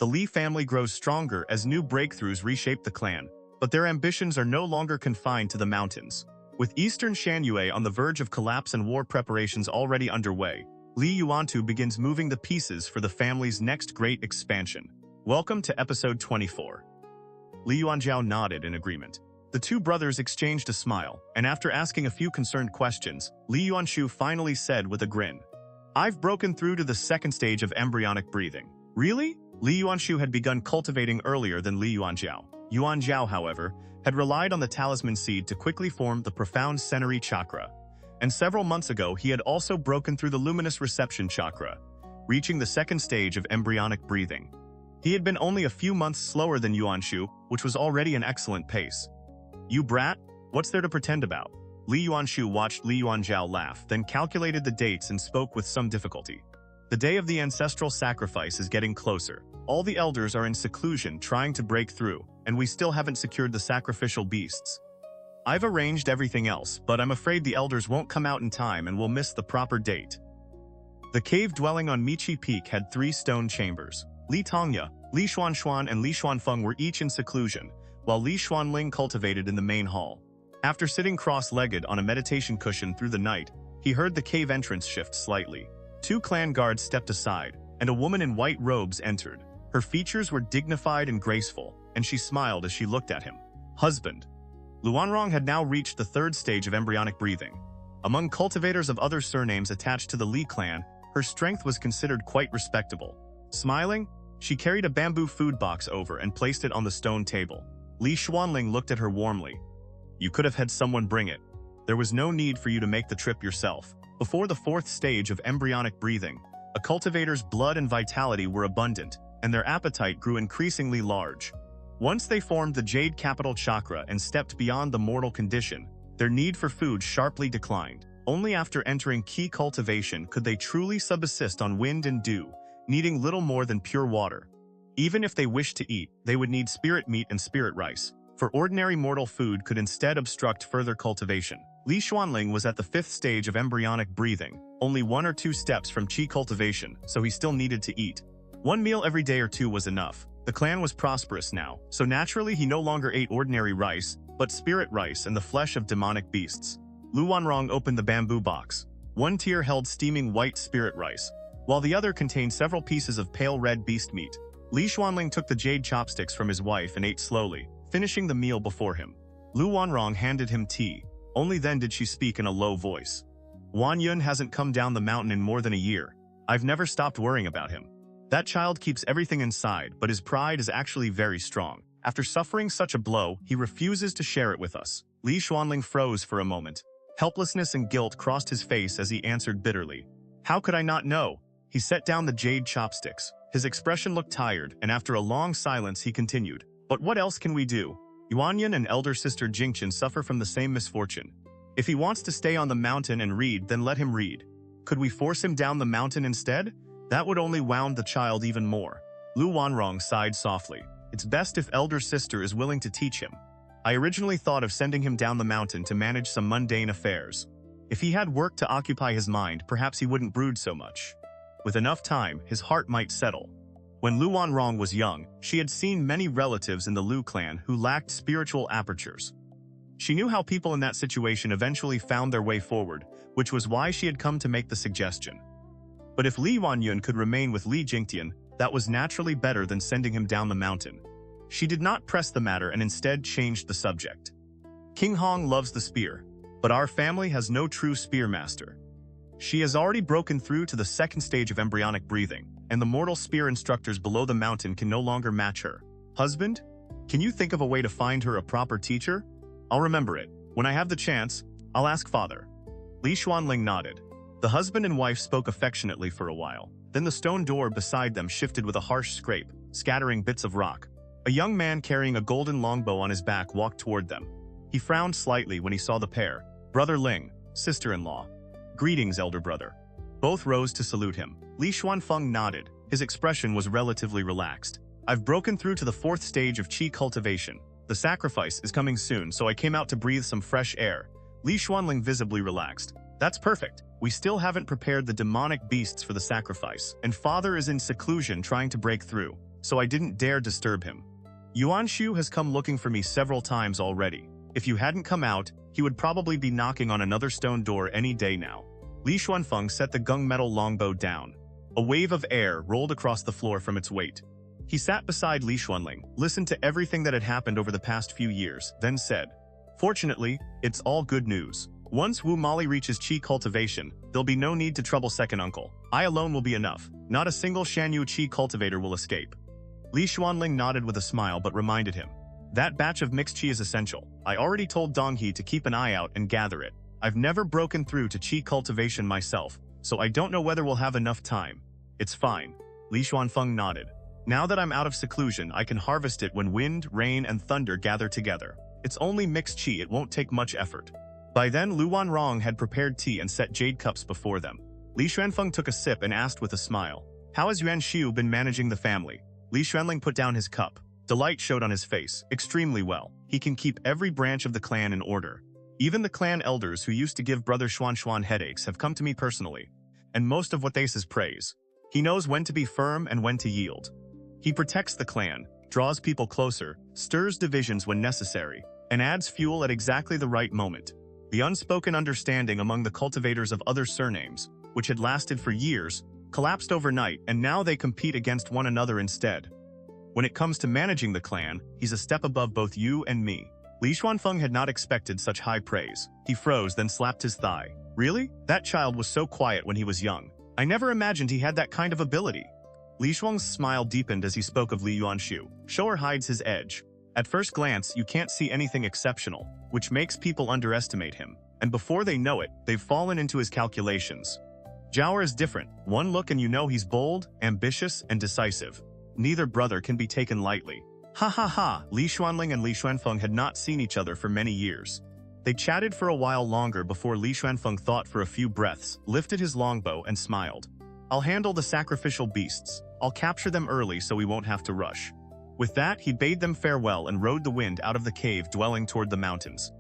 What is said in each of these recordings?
The Li family grows stronger as new breakthroughs reshape the clan, but their ambitions are no longer confined to the mountains. With Eastern Shanyue on the verge of collapse and war preparations already underway, Li Yuantu begins moving the pieces for the family's next great expansion. Welcome to episode 24. Li Yuanjiao nodded in agreement. The two brothers exchanged a smile, and after asking a few concerned questions, Li Yuanshu finally said with a grin, "I've broken through to the second stage of embryonic breathing." Really? Li Yuanshu had begun cultivating earlier than Li Yuanjiao. Yuanjiao, however, had relied on the talisman seed to quickly form the profound sensory chakra. And several months ago, he had also broken through the luminous reception chakra, reaching the second stage of embryonic breathing. He had been only a few months slower than Yuanshu, which was already an excellent pace. "You brat, what's there to pretend about?" Li Yuanshu watched Li Yuanjiao laugh, then calculated the dates and spoke with some difficulty. "The day of the ancestral sacrifice is getting closer. All the elders are in seclusion trying to break through, and we still haven't secured the sacrificial beasts. I've arranged everything else, but I'm afraid the elders won't come out in time and we'll miss the proper date." The cave dwelling on Michi Peak had 3 stone chambers. Li Tongya, Li Xuanxuan, and Li Xuanfeng were each in seclusion, while Li Xuanling cultivated in the main hall. After sitting cross-legged on a meditation cushion through the night, he heard the cave entrance shift slightly. 2 clan guards stepped aside, and a woman in white robes entered. Her features were dignified and graceful, and she smiled as she looked at him. "Husband." Luanrong had now reached the 3rd stage of embryonic breathing. Among cultivators of other surnames attached to the Li clan, her strength was considered quite respectable. Smiling, she carried a bamboo food box over and placed it on the stone table. Li Xuanling looked at her warmly. "You could have had someone bring it. There was no need for you to make the trip yourself." Before the 4th stage of embryonic breathing, a cultivator's blood and vitality were abundant, and their appetite grew increasingly large. Once they formed the Jade Capital Chakra and stepped beyond the mortal condition, their need for food sharply declined. Only after entering Qi Cultivation could they truly subsist on wind and dew, needing little more than pure water. Even if they wished to eat, they would need spirit meat and spirit rice, for ordinary mortal food could instead obstruct further cultivation. Li Xuanling was at the 5th stage of embryonic breathing, only 1 or 2 steps from Qi Cultivation, so he still needed to eat. 1 meal every day or 2 was enough. The clan was prosperous now, so naturally he no longer ate ordinary rice, but spirit rice and the flesh of demonic beasts. Lu Wanrong opened the bamboo box. 1 tier held steaming white spirit rice, while the other contained several pieces of pale red beast meat. Li Xuanling took the jade chopsticks from his wife and ate slowly, finishing the meal before him. Lu Wanrong handed him tea. Only then did she speak in a low voice. "Wan Yun hasn't come down the mountain in more than a year. I've never stopped worrying about him. That child keeps everything inside, but his pride is actually very strong. After suffering such a blow, he refuses to share it with us." Li Xuanling froze for a moment. Helplessness and guilt crossed his face as he answered bitterly. "How could I not know?" He set down the jade chopsticks. His expression looked tired, and after a long silence he continued. "But what else can we do? Yuanyan and elder sister Jiangxian suffer from the same misfortune. If he wants to stay on the mountain and read, then let him read. Could we force him down the mountain instead? That would only wound the child even more." Lu Wanrong sighed softly. "It's best if elder sister is willing to teach him. I originally thought of sending him down the mountain to manage some mundane affairs. If he had work to occupy his mind, perhaps he wouldn't brood so much. With enough time, his heart might settle." When Lu Wanrong was young, she had seen many relatives in the Lu clan who lacked spiritual apertures. She knew how people in that situation eventually found their way forward, which was why she had come to make the suggestion. But if Li Wanyun could remain with Li Jingtian, that was naturally better than sending him down the mountain. She did not press the matter and instead changed the subject. "King Hong loves the spear, but our family has no true spear master. She has already broken through to the 2nd stage of embryonic breathing, and the mortal spear instructors below the mountain can no longer match her. Husband, can you think of a way to find her a proper teacher? I'll remember it. When I have the chance, I'll ask father." Li Xuanling nodded. The husband and wife spoke affectionately for a while. Then the stone door beside them shifted with a harsh scrape, scattering bits of rock. A young man carrying a golden longbow on his back walked toward them. He frowned slightly when he saw the pair. "Brother Ling, sister-in-law." "Greetings, elder brother." Both rose to salute him. Li Xuanfeng nodded. His expression was relatively relaxed. "I've broken through to the 4th stage of Qi Cultivation. The sacrifice is coming soon, so I came out to breathe some fresh air." Li Xuanling visibly relaxed. "That's perfect. We still haven't prepared the demonic beasts for the sacrifice, and father is in seclusion trying to break through. so I didn't dare disturb him. Yuanshu has come looking for me several times already. If you hadn't come out, he would probably be knocking on another stone door any day now. Li Xuanfeng set the gunmetal longbow down. A wave of air rolled across the floor from its weight. He sat beside Li Xuanling, listened to everything that had happened over the past few years, then said, "Fortunately, it's all good news. Once Wu Mali reaches Qi Cultivation, there'll be no need to trouble second uncle. I alone will be enough. Not a single Shanyue Qi cultivator will escape." Li Xuanling nodded with a smile but reminded him, "That batch of mixed Qi is essential. I already told Donghe to keep an eye out and gather it. I've never broken through to Qi Cultivation myself, so I don't know whether we'll have enough time." "It's fine." Li Xuanfeng nodded. "Now that I'm out of seclusion, I can harvest it when wind, rain, and thunder gather together. It's only mixed Qi, it won't take much effort." By then, Lu Wanrong had prepared tea and set jade cups before them. Li Xuanfeng took a sip and asked with a smile, "How has Yuanshu been managing the family?" Li Xuanling put down his cup. Delight showed on his face. "Extremely well. He can keep every branch of the clan in order. Even the clan elders who used to give brother Xuan headaches have come to me personally, and most of what they say is praise. He knows when to be firm and when to yield. He protects the clan, draws people closer, stirs divisions when necessary, and adds fuel at exactly the right moment." The unspoken understanding among the cultivators of other surnames, which had lasted for years, collapsed overnight, and now they compete against one another instead. When it comes to managing the clan, he's a step above both you and me. Li Xuanfeng had not expected such high praise. He froze, then slapped his thigh. "Really? That child was so quiet when he was young. I never imagined he had that kind of ability." Li Shuang's smile deepened as he spoke of Li Yuanshu. "Shower hides his edge. At first glance, you can't see anything exceptional, which makes people underestimate him. And before they know it, they've fallen into his calculations. Zhaoer is different. One look and you know he's bold, ambitious, and decisive. Neither brother can be taken lightly." Ha ha ha! Li Xuanling and Li Xuanfeng had not seen each other for many years. They chatted for a while longer before Li Xuanfeng thought for a few breaths, lifted his longbow, and smiled. "I'll handle the sacrificial beasts. I'll capture them early so we won't have to rush." With that, he bade them farewell and rode the wind out of the cave dwelling toward the mountains.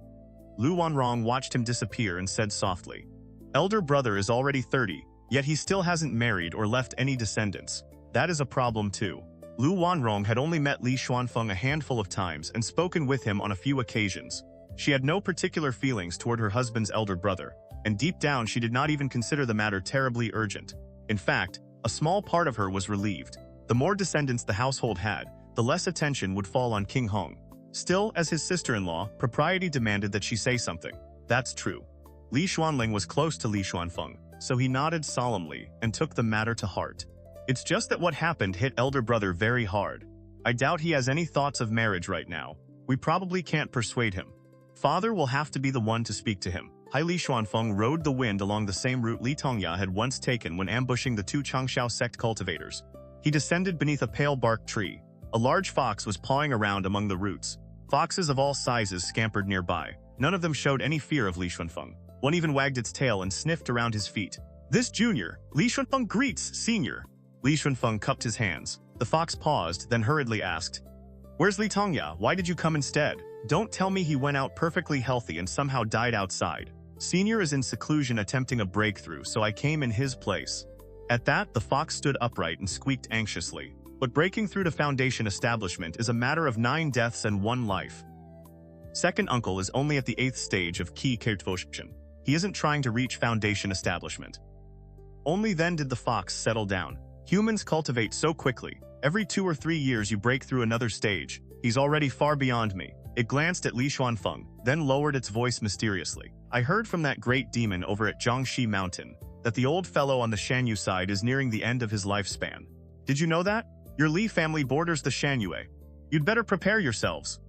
Lu Wanrong watched him disappear and said softly, "Elder brother is already 30, yet he still hasn't married or left any descendants. That is a problem too." Lu Wanrong had only met Li Xuanfeng a handful of times and spoken with him on a few occasions. She had no particular feelings toward her husband's elder brother, and deep down she did not even consider the matter terribly urgent. In fact, a small part of her was relieved. The more descendants the household had, the less attention would fall on King Hong. Still, as his sister-in-law, propriety demanded that she say something. "That's true." Li Xuanling was close to Li Xuanfeng, so he nodded solemnly and took the matter to heart. "It's just that what happened hit elder brother very hard. I doubt he has any thoughts of marriage right now. We probably can't persuade him. Father will have to be the one to speak to him." Li Xuanfeng rode the wind along the same route Li Tongya had once taken when ambushing the two Changxiao sect cultivators. He descended beneath a pale bark tree. A large fox was pawing around among the roots. Foxes of all sizes scampered nearby. None of them showed any fear of Li Xuanfeng. One even wagged its tail and sniffed around his feet. "This junior, Li Xuanfeng greets senior." Li Xuanfeng cupped his hands. The fox paused, then hurriedly asked, "Where's Li Tongya? Why did you come instead? Don't tell me he went out perfectly healthy and somehow died outside. Senior is in seclusion attempting a breakthrough, so I came in his place." At that, the fox stood upright and squeaked anxiously. But breaking through to Foundation establishment is a matter of 9 deaths and 1 life. Second uncle is only at the 8th stage of Qi Cultivation. He isn't trying to reach Foundation establishment. Only then did the fox settle down. "Humans cultivate so quickly. Every 2 or 3 years you break through another stage. He's already far beyond me." It glanced at Li Xuanfeng, then lowered its voice mysteriously. "I heard from that great demon over at Jiangxian Mountain that the old fellow on the Shanyue side is nearing the end of his lifespan. Did you know that? Your Li family borders the Shanyue. You'd better prepare yourselves."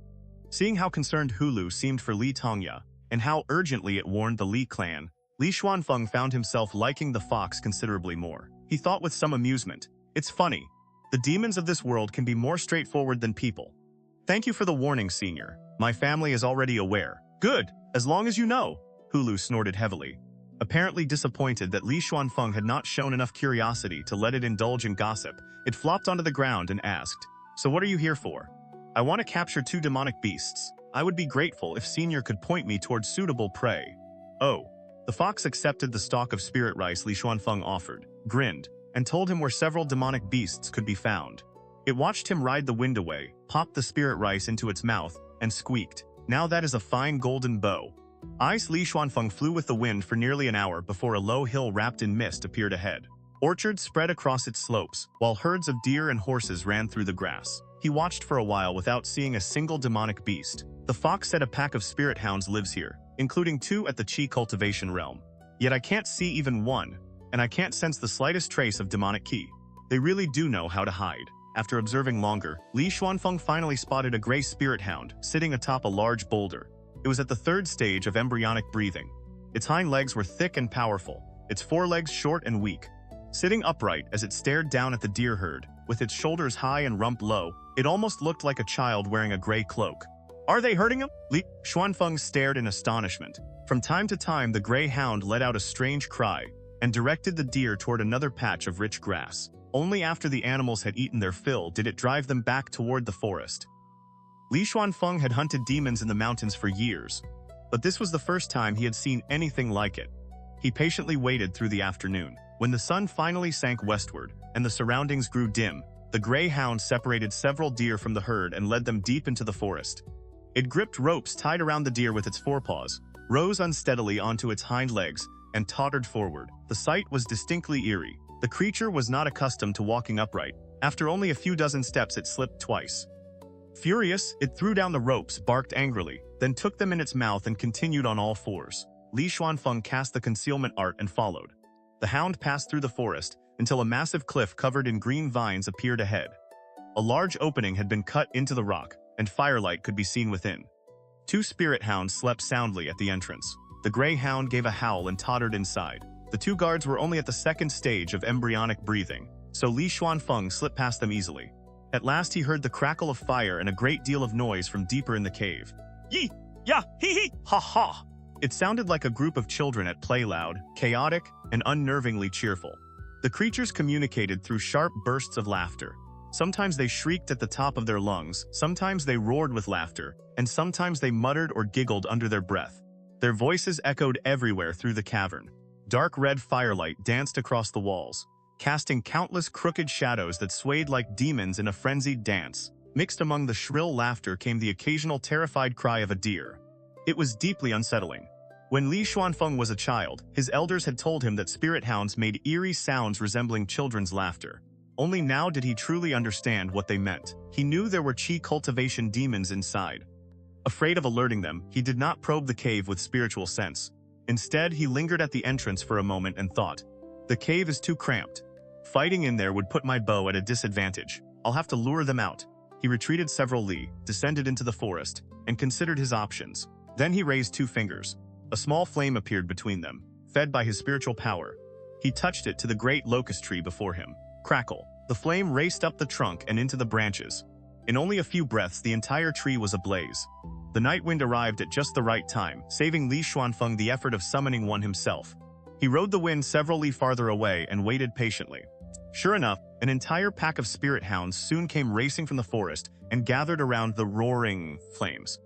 Seeing how concerned Hulu seemed for Li Tongya, and how urgently it warned the Li clan, Li Xuanfeng found himself liking the fox considerably more. He thought with some amusement, "It's funny. The demons of this world can be more straightforward than people. Thank you for the warning, senior. My family is already aware." "Good, as long as you know." Hulu snorted heavily. Apparently disappointed that Li Xuanfeng had not shown enough curiosity to let it indulge in gossip, it flopped onto the ground and asked, "So what are you here for?" "I want to capture 2 demonic beasts. I would be grateful if Senior could point me towards suitable prey." "Oh." The fox accepted the stalk of spirit rice Li Xuanfeng offered, grinned, and told him where several demonic beasts could be found. It watched him ride the wind away, popped the spirit rice into its mouth, and squeaked. Now that is a fine golden bow. Ice Li Xuanfeng flew with the wind for nearly an hour before a low hill wrapped in mist appeared ahead. Orchards spread across its slopes, while herds of deer and horses ran through the grass. He watched for a while without seeing a single demonic beast. The fox said a pack of spirit hounds lives here, including 2 at the Qi Cultivation realm. Yet I can't see even one, and I can't sense the slightest trace of demonic Qi. They really do know how to hide. After observing longer, Li Xuanfeng finally spotted a gray spirit hound sitting atop a large boulder. It was at the 3rd stage of embryonic breathing. Its hind legs were thick and powerful, its forelegs short and weak. Sitting upright as it stared down at the deer herd, with its shoulders high and rump low, it almost looked like a child wearing a gray cloak. Are they hurting him? Li Xuanfeng stared in astonishment. From time to time, the gray hound let out a strange cry and directed the deer toward another patch of rich grass. Only after the animals had eaten their fill did it drive them back toward the forest. Li Xuanfeng had hunted demons in the mountains for years, but this was the first time he had seen anything like it. He patiently waited through the afternoon. When the sun finally sank westward and the surroundings grew dim, the gray hound separated several deer from the herd and led them deep into the forest. It gripped ropes tied around the deer with its forepaws, rose unsteadily onto its hind legs, and tottered forward. The sight was distinctly eerie. The creature was not accustomed to walking upright. After only a few dozen steps, it slipped twice. Furious, it threw down the ropes, barked angrily, then took them in its mouth and continued on all fours. Li Xuanfeng cast the concealment art and followed. The hound passed through the forest until a massive cliff covered in green vines appeared ahead. A large opening had been cut into the rock, and firelight could be seen within. 2 spirit hounds slept soundly at the entrance. The gray hound gave a howl and tottered inside. The 2 guards were only at the 2nd stage of embryonic breathing, so Li Xuanfeng slipped past them easily. At last he heard the crackle of fire and a great deal of noise from deeper in the cave. Yee! Ya! Hee hee! Ha ha! It sounded like a group of children at play, loud, chaotic, and unnervingly cheerful. The creatures communicated through sharp bursts of laughter. Sometimes they shrieked at the top of their lungs, sometimes they roared with laughter, and sometimes they muttered or giggled under their breath. Their voices echoed everywhere through the cavern. Dark red firelight danced across the walls, casting countless crooked shadows that swayed like demons in a frenzied dance. Mixed among the shrill laughter came the occasional terrified cry of a deer. It was deeply unsettling. When Li Xuanfeng was a child, his elders had told him that spirit hounds made eerie sounds resembling children's laughter. Only now did he truly understand what they meant. He knew there were Qi Cultivation demons inside. Afraid of alerting them, he did not probe the cave with spiritual sense. Instead, he lingered at the entrance for a moment and thought, "The cave is too cramped. Fighting in there would put my bow at a disadvantage. I'll have to lure them out." He retreated several li, descended into the forest, and considered his options. Then he raised 2 fingers. A small flame appeared between them, fed by his spiritual power. He touched it to the great locust tree before him. Crackle. The flame raced up the trunk and into the branches. In only a few breaths, the entire tree was ablaze. The night wind arrived at just the right time, saving Li Xuanfeng the effort of summoning one himself. He rode the wind several li farther away and waited patiently. Sure enough, an entire pack of spirit hounds soon came racing from the forest and gathered around the roaring flames.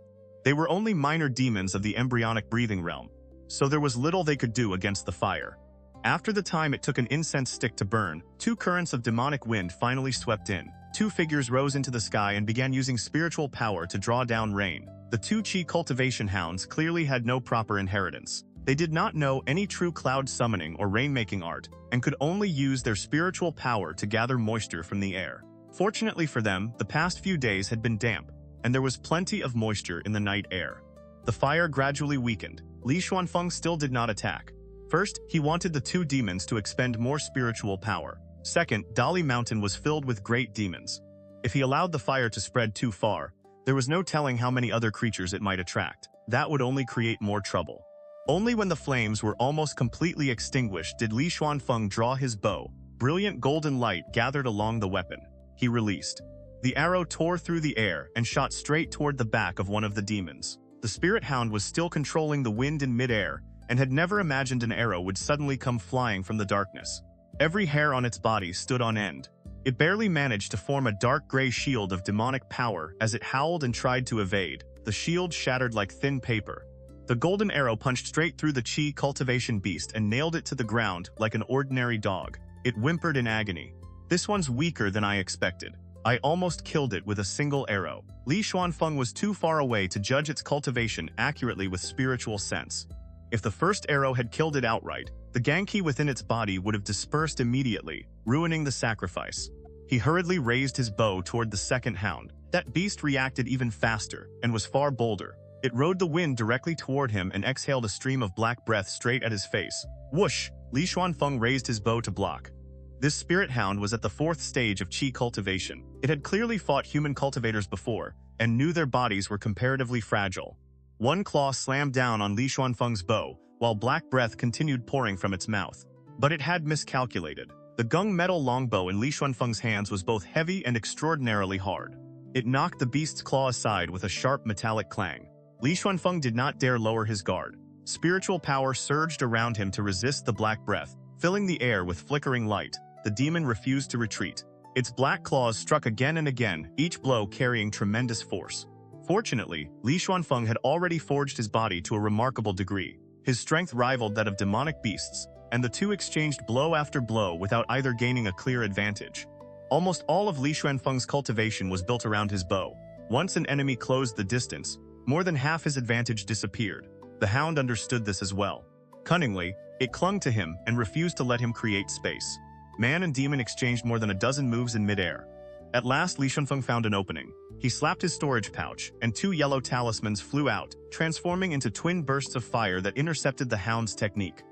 They were only minor demons of the embryonic breathing realm, so there was little they could do against the fire. After the time it took an incense stick to burn, 2 currents of demonic wind finally swept in. 2 figures rose into the sky and began using spiritual power to draw down rain. The 2 Qi Cultivation hounds clearly had no proper inheritance. They did not know any true cloud summoning or rainmaking art, and could only use their spiritual power to gather moisture from the air. Fortunately for them, the past few days had been damp, and there was plenty of moisture in the night air. The fire gradually weakened. Li Xuanfeng still did not attack. First, he wanted the 2 demons to expend more spiritual power. Second, Dali Mountain was filled with great demons. If he allowed the fire to spread too far, there was no telling how many other creatures it might attract. That would only create more trouble. Only when the flames were almost completely extinguished did Li Xuanfeng draw his bow. Brilliant golden light gathered along the weapon. He released. The arrow tore through the air and shot straight toward the back of one of the demons. The spirit hound was still controlling the wind in midair and had never imagined an arrow would suddenly come flying from the darkness. Every hair on its body stood on end. It barely managed to form a dark gray shield of demonic power as it howled and tried to evade. The shield shattered like thin paper. The golden arrow punched straight through the Qi Cultivation beast and nailed it to the ground like an ordinary dog. It whimpered in agony. "This one's weaker than I expected. I almost killed it with a single arrow. Li Xuanfeng was too far away to judge its cultivation accurately with spiritual sense. If the first arrow had killed it outright, the Gangqi within its body would have dispersed immediately, ruining the sacrifice. He hurriedly raised his bow toward the second hound. That beast reacted even faster and was far bolder. It rode the wind directly toward him and exhaled a stream of black breath straight at his face. Whoosh! Li Xuanfeng raised his bow to block. This spirit hound was at the 4th stage of Qi Cultivation. It had clearly fought human cultivators before, and knew their bodies were comparatively fragile. One claw slammed down on Li Xuanfeng's bow, while black breath continued pouring from its mouth. But it had miscalculated. The gung metal longbow in Li Xuanfeng's hands was both heavy and extraordinarily hard. It knocked the beast's claw aside with a sharp metallic clang. Li Xuanfeng did not dare lower his guard. Spiritual power surged around him to resist the black breath, filling the air with flickering light. The demon refused to retreat. Its black claws struck again and again, each blow carrying tremendous force. Fortunately, Li Xuanfeng had already forged his body to a remarkable degree. His strength rivaled that of demonic beasts, and the two exchanged blow after blow without either gaining a clear advantage. Almost all of Li Xuanfeng's cultivation was built around his bow. Once an enemy closed the distance, more than half his advantage disappeared. The hound understood this as well. Cunningly, it clung to him and refused to let him create space. Man and demon exchanged more than a dozen moves in midair. At last, Li Xuanfeng found an opening. He slapped his storage pouch, and 2 yellow talismans flew out, transforming into twin bursts of fire that intercepted the hound's technique.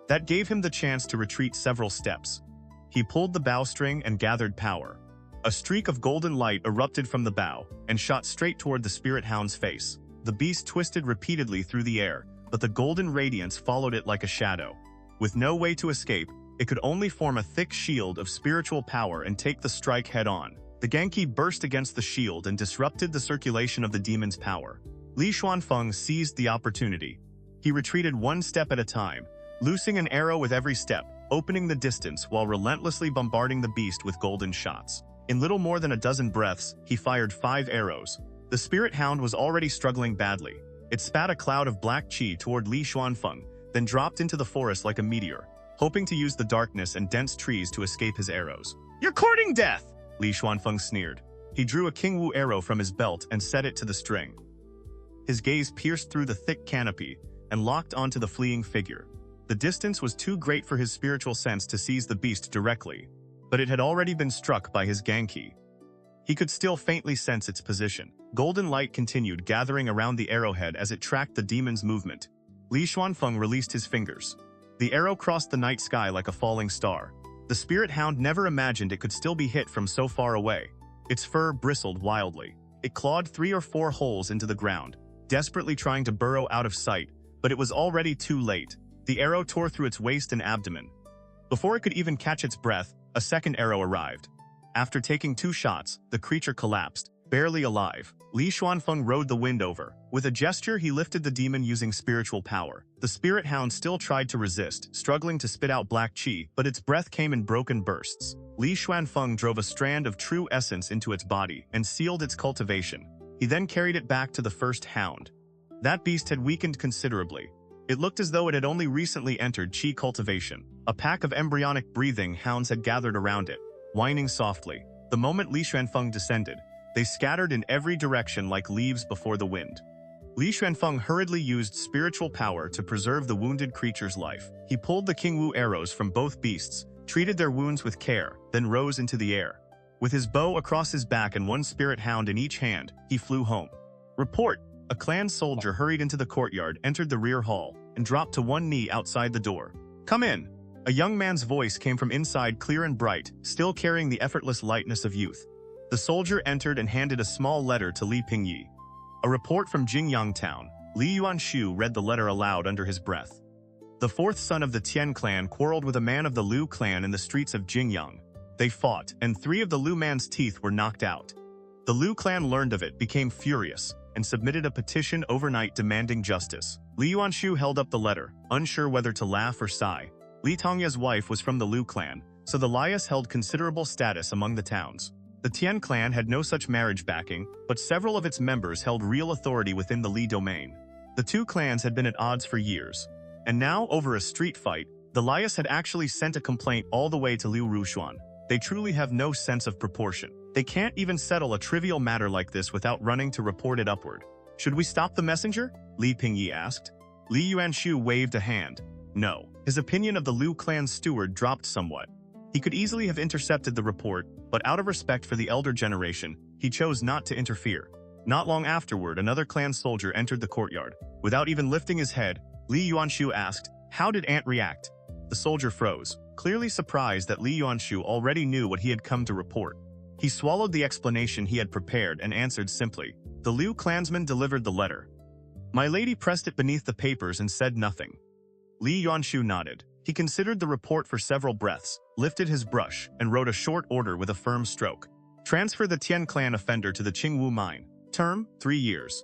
That gave him the chance to retreat several steps. He pulled the bowstring and gathered power. A streak of golden light erupted from the bow and shot straight toward the spirit hound's face. The beast twisted repeatedly through the air, but the golden radiance followed it like a shadow. With no way to escape, it could only form a thick shield of spiritual power and take the strike head-on. The Gangqi burst against the shield and disrupted the circulation of the demon's power. Li Xuanfeng seized the opportunity. He retreated one step at a time, loosing an arrow with every step, opening the distance while relentlessly bombarding the beast with golden shots. In little more than a dozen breaths, he fired 5 arrows. The spirit hound was already struggling badly. It spat a cloud of black qi toward Li Xuanfeng, then dropped into the forest like a meteor, hoping to use the darkness and dense trees to escape his arrows. "You're courting death!" Li Xuanfeng sneered. He drew a Qingwu arrow from his belt and set it to the string. His gaze pierced through the thick canopy and locked onto the fleeing figure. The distance was too great for his spiritual sense to seize the beast directly, but it had already been struck by his Gangqi. He could still faintly sense its position. Golden light continued gathering around the arrowhead as it tracked the demon's movement. Li Xuanfeng released his fingers. The arrow crossed the night sky like a falling star. The spirit hound never imagined it could still be hit from so far away. Its fur bristled wildly. It clawed 3 or 4 holes into the ground, desperately trying to burrow out of sight, but it was already too late. The arrow tore through its waist and abdomen. Before it could even catch its breath, a second arrow arrived. After taking 2 shots, the creature collapsed, barely alive. Li Xuanfeng rode the wind over. With a gesture, he lifted the demon using spiritual power. The spirit hound still tried to resist, struggling to spit out black qi, but its breath came in broken bursts. Li Xuanfeng drove a strand of true essence into its body and sealed its cultivation. He then carried it back to the first hound. That beast had weakened considerably. It looked as though it had only recently entered Qi Cultivation. A pack of embryonic breathing hounds had gathered around it, whining softly. The moment Li Xuanfeng descended, they scattered in every direction like leaves before the wind. Li Xuanfeng hurriedly used spiritual power to preserve the wounded creature's life. He pulled the Qingwu arrows from both beasts, treated their wounds with care, then rose into the air. With his bow across his back and 1 spirit hound in each hand, he flew home. Report! A clan soldier hurried into the courtyard, entered the rear hall, and dropped to one knee outside the door. "Come in!" A young man's voice came from inside, clear and bright, still carrying the effortless lightness of youth. The soldier entered and handed a small letter to Li Pingyi. A report from Jingjiang town. Li Yuanshu read the letter aloud under his breath. The 4th son of the Tian clan quarreled with a man of the Lu clan in the streets of Jingjiang. They fought, and 3 of the Lu man's teeth were knocked out. The Lu clan learned of it, became furious, and submitted a petition overnight demanding justice. Li Yuanshu held up the letter, unsure whether to laugh or sigh. Li Tongya's wife was from the Lu clan, so the Lias held considerable status among the towns. The Tian clan had no such marriage backing, but several of its members held real authority within the Li domain. The 2 clans had been at odds for years, and now, over a street fight, the Lias had actually sent a complaint all the way to Liu Rushuan. They truly have no sense of proportion. They can't even settle a trivial matter like this without running to report it upward. Should we stop the messenger? Li Pingyi asked. Li Yuanshu waved a hand. No. His opinion of the Liu clan's steward dropped somewhat. He could easily have intercepted the report, but out of respect for the elder generation, he chose not to interfere. Not long afterward, another clan soldier entered the courtyard. Without even lifting his head, Li Yuanshu asked, "How did Ant react?" The soldier froze, clearly surprised that Li Yuanshu already knew what he had come to report. He swallowed the explanation he had prepared and answered simply, "The Liu clansman delivered the letter. My lady pressed it beneath the papers and said nothing." Li Yuanshu nodded. He considered the report for several breaths, lifted his brush, and wrote a short order with a firm stroke. Transfer the Tian clan offender to the Qingwu mine. Term, 3 years.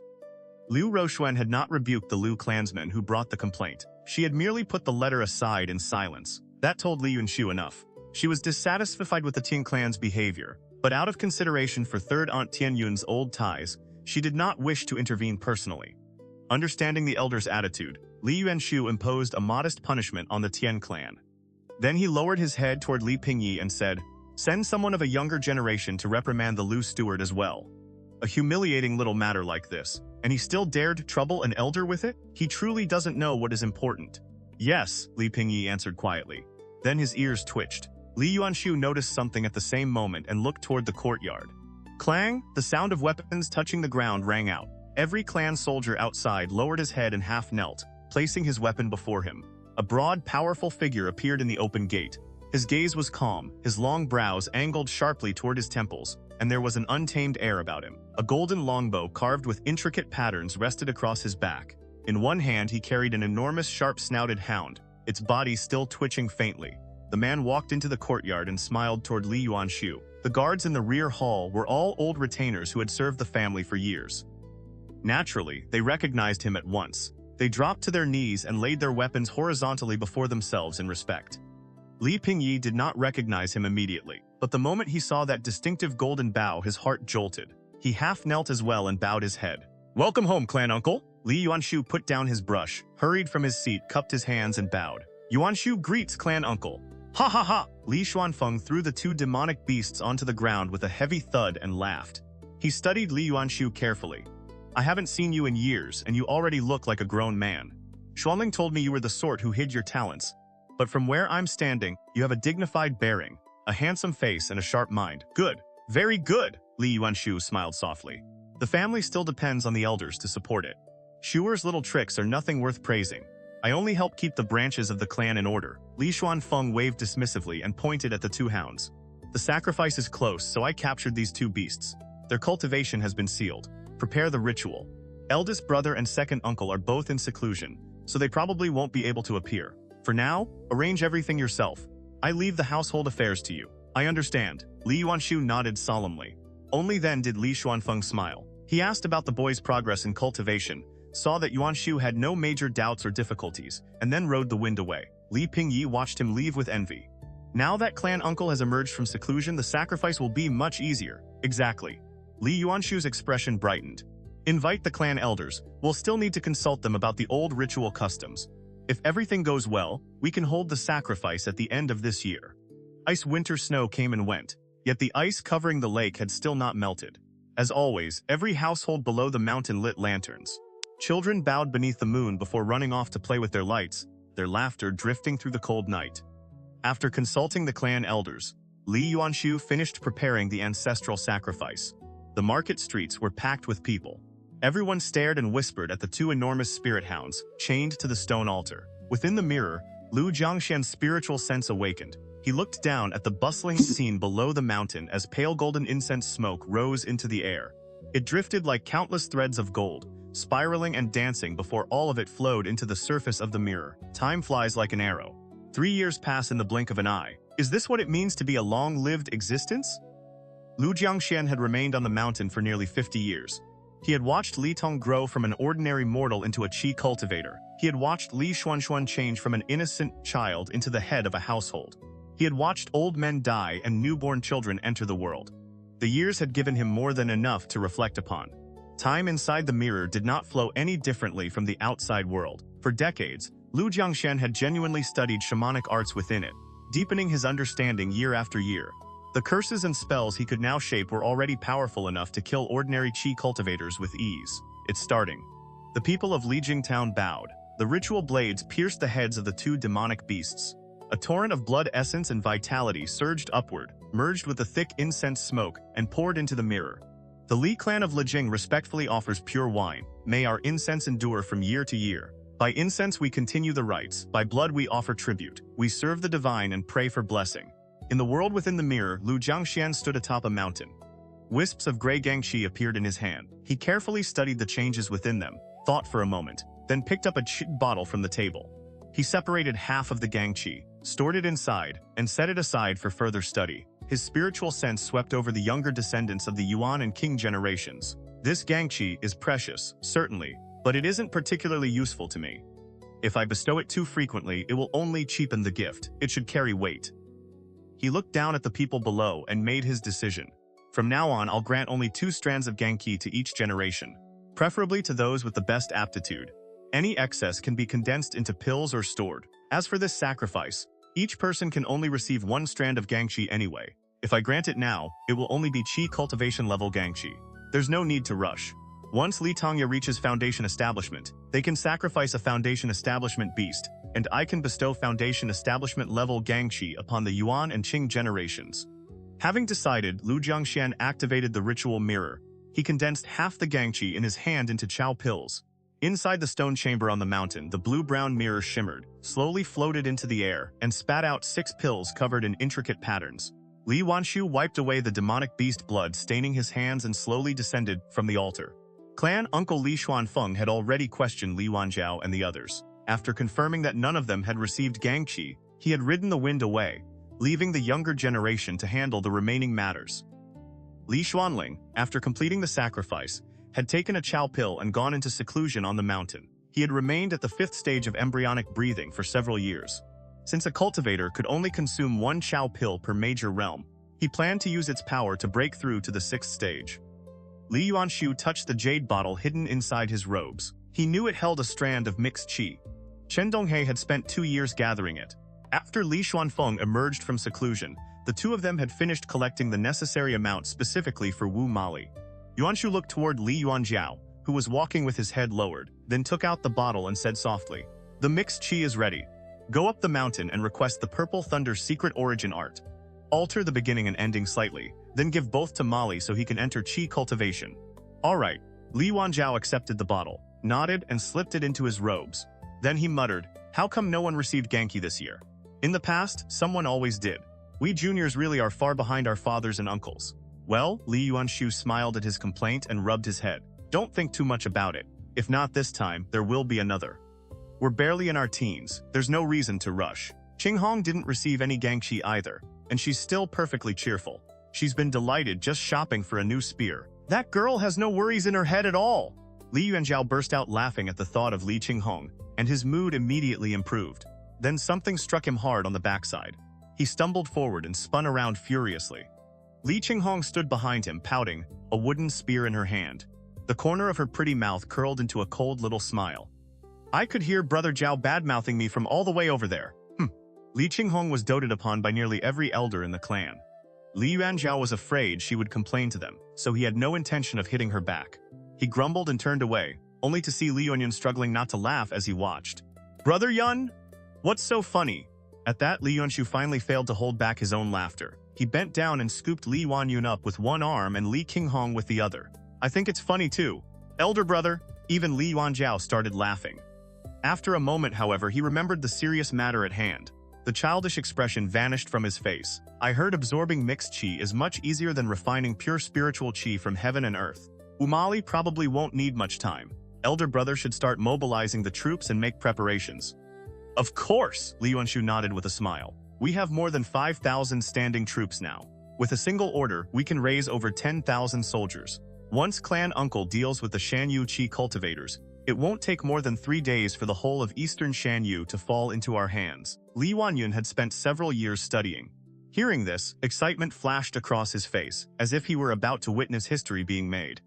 Liu Roxuan had not rebuked the Liu clansman who brought the complaint. She had merely put the letter aside in silence. That told Li Yuanshu enough. She was dissatisfied with the Tian clan's behavior, but out of consideration for third aunt Tianyun's old ties, she did not wish to intervene personally. Understanding the elder's attitude, Li Yuanshu imposed a modest punishment on the Tian clan. Then he lowered his head toward Li Pingyi and said, "Send someone of a younger generation to reprimand the Liu steward as well." A humiliating little matter like this, and he still dared trouble an elder with it? He truly doesn't know what is important. "Yes," Li Pingyi answered quietly. Then his ears twitched. Li Yuanshu noticed something at the same moment and looked toward the courtyard. Clang! The sound of weapons touching the ground rang out. Every clan soldier outside lowered his head and half knelt, placing his weapon before him. A broad, powerful figure appeared in the open gate. His gaze was calm, his long brows angled sharply toward his temples, and there was an untamed air about him. A golden longbow carved with intricate patterns rested across his back. In one hand he carried an enormous sharp-snouted hound, its body still twitching faintly. The man walked into the courtyard and smiled toward Li Yuanshu. The guards in the rear hall were all old retainers who had served the family for years. Naturally, they recognized him at once. They dropped to their knees and laid their weapons horizontally before themselves in respect. Li Pingyi did not recognize him immediately, but the moment he saw that distinctive golden bow, his heart jolted. He half knelt as well and bowed his head. "Welcome home, clan uncle." Li Yuanshu put down his brush, hurried from his seat, cupped his hands and bowed. "Yuanshu greets clan uncle." "Ha ha ha!" Li Xuanfeng threw the two demonic beasts onto the ground with a heavy thud and laughed. He studied Li Yuanshu carefully. "I haven't seen you in years, and you already look like a grown man. Xuanling told me you were the sort who hid your talents. But from where I'm standing, you have a dignified bearing, a handsome face, and a sharp mind. Good. Very good." Li Yuanshu smiled softly. "The family still depends on the elders to support it. Shuer's little tricks are nothing worth praising. I only help keep the branches of the clan in order." Li Xuanfeng waved dismissively and pointed at the two hounds. "The sacrifice is close, so I captured these two beasts. Their cultivation has been sealed. Prepare the ritual. Eldest brother and second uncle are both in seclusion, so they probably won't be able to appear. For now, arrange everything yourself. I leave the household affairs to you." "I understand." Li Yuanshu nodded solemnly. Only then did Li Xuanfeng smile. He asked about the boy's progress in cultivation, saw that Yuanshu had no major doubts or difficulties, and then rode the wind away. Li Pingyi watched him leave with envy. Now that clan uncle has emerged from seclusion, the sacrifice will be much easier. Exactly. Li Yuanshu's expression brightened. "Invite the clan elders. We'll still need to consult them about the old ritual customs. If everything goes well, we can hold the sacrifice at the end of this year." Ice winter snow came and went, yet the ice covering the lake had still not melted. As always, every household below the mountain lit lanterns. Children bowed beneath the moon before running off to play with their lights, their laughter drifting through the cold night. After consulting the clan elders, Li Yuanshu finished preparing the ancestral sacrifice. The market streets were packed with people. Everyone stared and whispered at the two enormous spirit hounds, chained to the stone altar. Within the mirror, Lu Jiangxian's spiritual sense awakened. He looked down at the bustling scene below the mountain as pale golden incense smoke rose into the air. It drifted like countless threads of gold, spiraling and dancing before all of it flowed into the surface of the mirror. Time flies like an arrow. 3 years pass in the blink of an eye. Is this what it means to be a long-lived existence? Lu Jiangxian had remained on the mountain for nearly 50 years. He had watched Li Tong grow from an ordinary mortal into a Qi cultivator. He had watched Li Xuanxuan change from an innocent child into the head of a household. He had watched old men die and newborn children enter the world. The years had given him more than enough to reflect upon. Time inside the mirror did not flow any differently from the outside world. For decades, Lu Jiangxian had genuinely studied shamanic arts within it, deepening his understanding year after year. The curses and spells he could now shape were already powerful enough to kill ordinary Qi cultivators with ease. It's starting. The people of Lijing Town bowed. The ritual blades pierced the heads of the two demonic beasts. A torrent of blood essence and vitality surged upward, merged with the thick incense smoke, and poured into the mirror. The Li clan of Lijing respectfully offers pure wine. May our incense endure from year to year. By incense we continue the rites, by blood we offer tribute. We serve the divine and pray for blessing. In the world within the mirror, Jiangxian stood atop a mountain. Wisps of gray gangqi appeared in his hand. He carefully studied the changes within them, thought for a moment, then picked up a qi bottle from the table. He separated half of the gangqi, stored it inside, and set it aside for further study. His spiritual sense swept over the younger descendants of the Yuan and Qing generations. This gangqi is precious, certainly, but it isn't particularly useful to me. If I bestow it too frequently, it will only cheapen the gift. It should carry weight. He looked down at the people below and made his decision. From now on, I'll grant only 2 strands of gangqi to each generation, preferably to those with the best aptitude. Any excess can be condensed into pills or stored. As for this sacrifice, each person can only receive 1 strand of gangqi anyway. If I grant it now, it will only be Qi Cultivation level gangqi. There's no need to rush. Once Li Tongya reaches Foundation Establishment, they can sacrifice a Foundation Establishment beast, and I can bestow Foundation Establishment level gangqi upon the Yuan and Qing generations. Having decided, Lu Jiangxian activated the ritual mirror. He condensed half the gangqi in his hand into Chao pills. Inside the stone chamber on the mountain, the blue-brown mirror shimmered, slowly floated into the air, and spat out 6 pills covered in intricate patterns. Li Wanshu wiped away the demonic beast blood staining his hands and slowly descended from the altar. Clan Uncle Li Xuanfeng had already questioned Li Wanjiao and the others. After confirming that none of them had received gangqi, he had ridden the wind away, leaving the younger generation to handle the remaining matters. Li Xuanling, after completing the sacrifice, had taken a Chao pill and gone into seclusion on the mountain. He had remained at the 5th stage of embryonic breathing for several years. Since a cultivator could only consume 1 Chao pill per major realm, he planned to use its power to break through to the 6th stage. Li Yuanshu touched the jade bottle hidden inside his robes. He knew it held a strand of mixed qi. Chen Donghe had spent 2 years gathering it. After Li Xuanfeng emerged from seclusion, the two of them had finished collecting the necessary amount specifically for Wu Mali. Yuanshu looked toward Li Yuanjiao, who was walking with his head lowered, then took out the bottle and said softly, "The mixed qi is ready. Go up the mountain and request the Purple Thunder's secret origin art. Alter the beginning and ending slightly, then give both to Mali so he can enter Qi Cultivation." All right. Li Wanjiao accepted the bottle, nodded and slipped it into his robes. Then he muttered, "How come no one received gangqi this year? In the past, someone always did. We juniors really are far behind our fathers and uncles." Well, Li Yuanshu smiled at his complaint and rubbed his head. "Don't think too much about it. If not this time, there will be another. We're barely in our teens. There's no reason to rush." Qinghong didn't receive any gangqi either, and she's still perfectly cheerful. She's been delighted just shopping for a new spear. That girl has no worries in her head at all. Li Yuanjiao burst out laughing at the thought of Li Qinghong, and his mood immediately improved. Then something struck him hard on the backside. He stumbled forward and spun around furiously. Li Qinghong stood behind him, pouting, a wooden spear in her hand. The corner of her pretty mouth curled into a cold little smile. "I could hear Brother Zhao bad-mouthing me from all the way over there." Li Qinghong was doted upon by nearly every elder in the clan. Li Yuanjiao was afraid she would complain to them, so he had no intention of hitting her back. He grumbled and turned away, only to see Li Yuanyun struggling not to laugh as he watched. "Brother Yun? What's so funny?" At that, Li Yuanshu finally failed to hold back his own laughter. He bent down and scooped Li Yuanyun up with one arm and Li Qinghong with the other. "I think it's funny too. Elder brother." Even Li Yuanjiao started laughing. After a moment, however, he remembered the serious matter at hand. The childish expression vanished from his face. "I heard absorbing mixed qi is much easier than refining pure spiritual qi from heaven and earth. Umali probably won't need much time. Elder brother should start mobilizing the troops and make preparations." "Of course," Li Yuanshu nodded with a smile. "We have more than 5,000 standing troops now. With a single order, we can raise over 10,000 soldiers. Once Clan Uncle deals with the Shanyue Qi cultivators, it won't take more than 3 days for the whole of Eastern Shanyue to fall into our hands." Li Yuanyun had spent several years studying. Hearing this, excitement flashed across his face, as if he were about to witness history being made.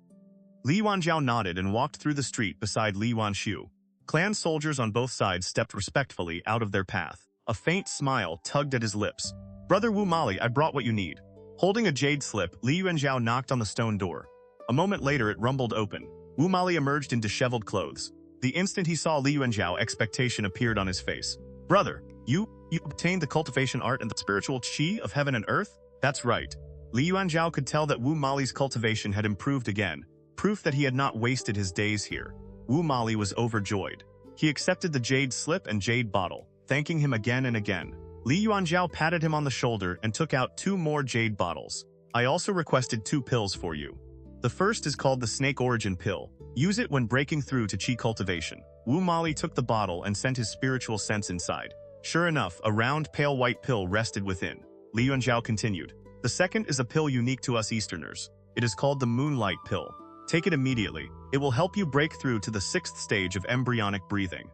Li Yuanjiao nodded and walked through the street beside Li Yuanshu. Clan soldiers on both sides stepped respectfully out of their path. A faint smile tugged at his lips. "Brother Wu Mali, I brought what you need." Holding a jade slip, Li Yuanzhao knocked on the stone door. A moment later, it rumbled open. Wu Mali emerged in disheveled clothes. The instant he saw Li Yuanzhao, expectation appeared on his face. Brother, you obtained the cultivation art and the spiritual qi of heaven and earth? That's right. Li Yuanzhao could tell that Wu Mali's cultivation had improved again, proof that he had not wasted his days here. Wu Mali was overjoyed. He accepted the jade slip and jade bottle, thanking him again and again. Li Yuanzhao patted him on the shoulder and took out 2 more jade bottles. I also requested 2 pills for you. The first is called the Snake Origin Pill. Use it when breaking through to Qi Cultivation. Wu Mali took the bottle and sent his spiritual sense inside. Sure enough, a round pale white pill rested within. Li Yuanzhao continued. The second is a pill unique to us Easterners. It is called the Moonlight Pill. Take it immediately. It will help you break through to the 6th stage of embryonic breathing.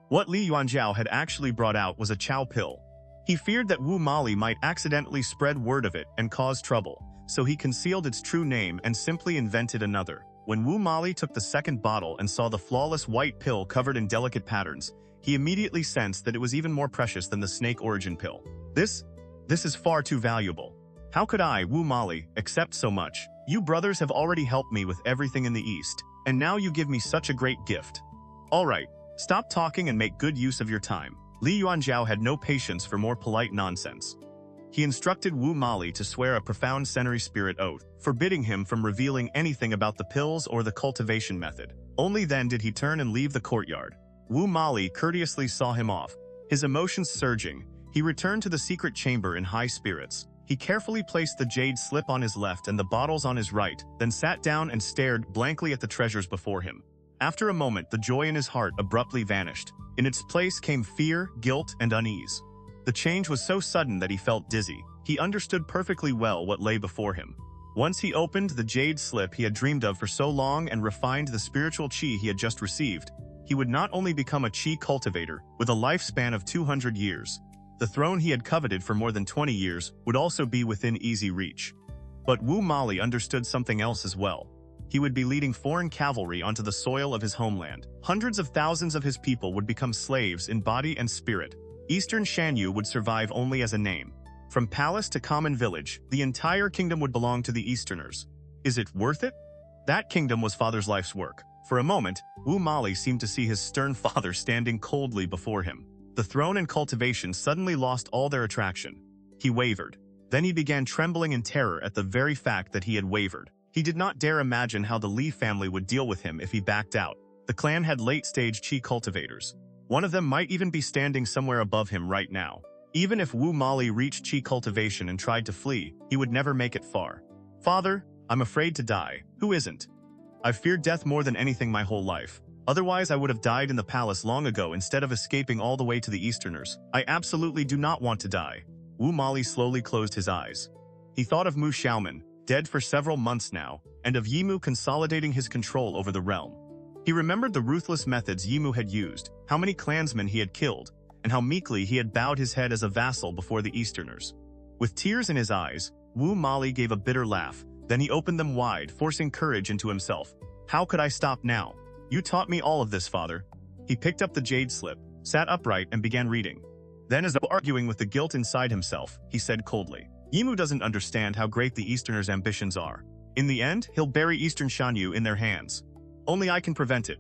What Li Yuanzhao had actually brought out was a Chow pill. He feared that Wu Mali might accidentally spread word of it and cause trouble, so he concealed its true name and simply invented another. When Wu Mali took the second bottle and saw the flawless white pill covered in delicate patterns, he immediately sensed that it was even more precious than the Snake Origin Pill. This is far too valuable. How could I, Wu Mali, accept so much? You brothers have already helped me with everything in the East, and now you give me such a great gift. All right, stop talking and make good use of your time. Li Yuanzhao had no patience for more polite nonsense. He instructed Wu Mali to swear a profound sensory spirit oath, forbidding him from revealing anything about the pills or the cultivation method. Only then did he turn and leave the courtyard. Wu Mali courteously saw him off. His emotions surging, he returned to the secret chamber in high spirits. He carefully placed the jade slip on his left and the bottles on his right, then sat down and stared blankly at the treasures before him. After a moment, the joy in his heart abruptly vanished. In its place came fear, guilt, and unease. The change was so sudden that he felt dizzy. He understood perfectly well what lay before him. Once he opened the jade slip he had dreamed of for so long and refined the spiritual qi he had just received, he would not only become a qi cultivator with a lifespan of 200 years, the throne he had coveted for more than 20 years would also be within easy reach. But Wu Mali understood something else as well. He would be leading foreign cavalry onto the soil of his homeland. Hundreds of thousands of his people would become slaves in body and spirit. Eastern Shanyue would survive only as a name. From palace to common village, the entire kingdom would belong to the Easterners. Is it worth it? That kingdom was father's life's work. For a moment, Wu Mali seemed to see his stern father standing coldly before him. The throne and cultivation suddenly lost all their attraction. He wavered. Then he began trembling in terror at the very fact that he had wavered. He did not dare imagine how the Li family would deal with him if he backed out. The clan had late-stage qi cultivators. One of them might even be standing somewhere above him right now. Even if Wu Mali reached qi cultivation and tried to flee, he would never make it far. Father, I'm afraid to die. Who isn't? I've feared death more than anything my whole life. Otherwise, I would have died in the palace long ago instead of escaping all the way to the Easterners. I absolutely do not want to die. Wu Mali slowly closed his eyes. He thought of Mu Xiaoman, dead for several months now, and of Yimu consolidating his control over the realm. He remembered the ruthless methods Yimu had used, how many clansmen he had killed, and how meekly he had bowed his head as a vassal before the Easterners. With tears in his eyes, Wu Mali gave a bitter laugh. Then he opened them wide, forcing courage into himself. How could I stop now? You taught me all of this, father. He picked up the jade slip, sat upright, and began reading. Then, as though arguing with the guilt inside himself, he said coldly, Yimu doesn't understand how great the Easterners' ambitions are. In the end, he'll bury Eastern Shanyue in their hands. Only I can prevent it.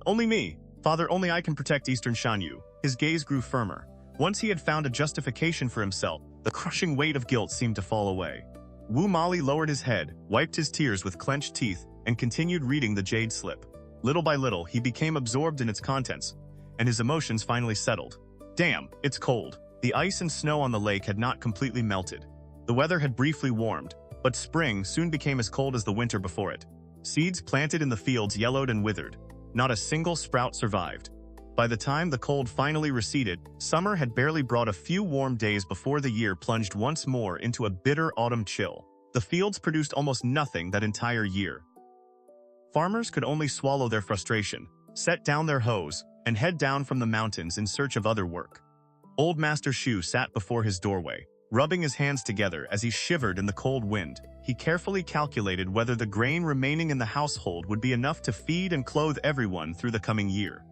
Only me. Father, only I can protect Eastern Shanyue. His gaze grew firmer. Once he had found a justification for himself, the crushing weight of guilt seemed to fall away. Wu Mali lowered his head, wiped his tears with clenched teeth, and continued reading the jade slip. Little by little, he became absorbed in its contents, and his emotions finally settled. Damn, it's cold. The ice and snow on the lake had not completely melted. The weather had briefly warmed, but spring soon became as cold as the winter before it. Seeds planted in the fields yellowed and withered. Not a single sprout survived. By the time the cold finally receded, summer had barely brought a few warm days before the year plunged once more into a bitter autumn chill. The fields produced almost nothing that entire year. Farmers could only swallow their frustration, set down their hoes, and head down from the mountains in search of other work. Old Master Shu sat before his doorway, rubbing his hands together as he shivered in the cold wind. He carefully calculated whether the grain remaining in the household would be enough to feed and clothe everyone through the coming year.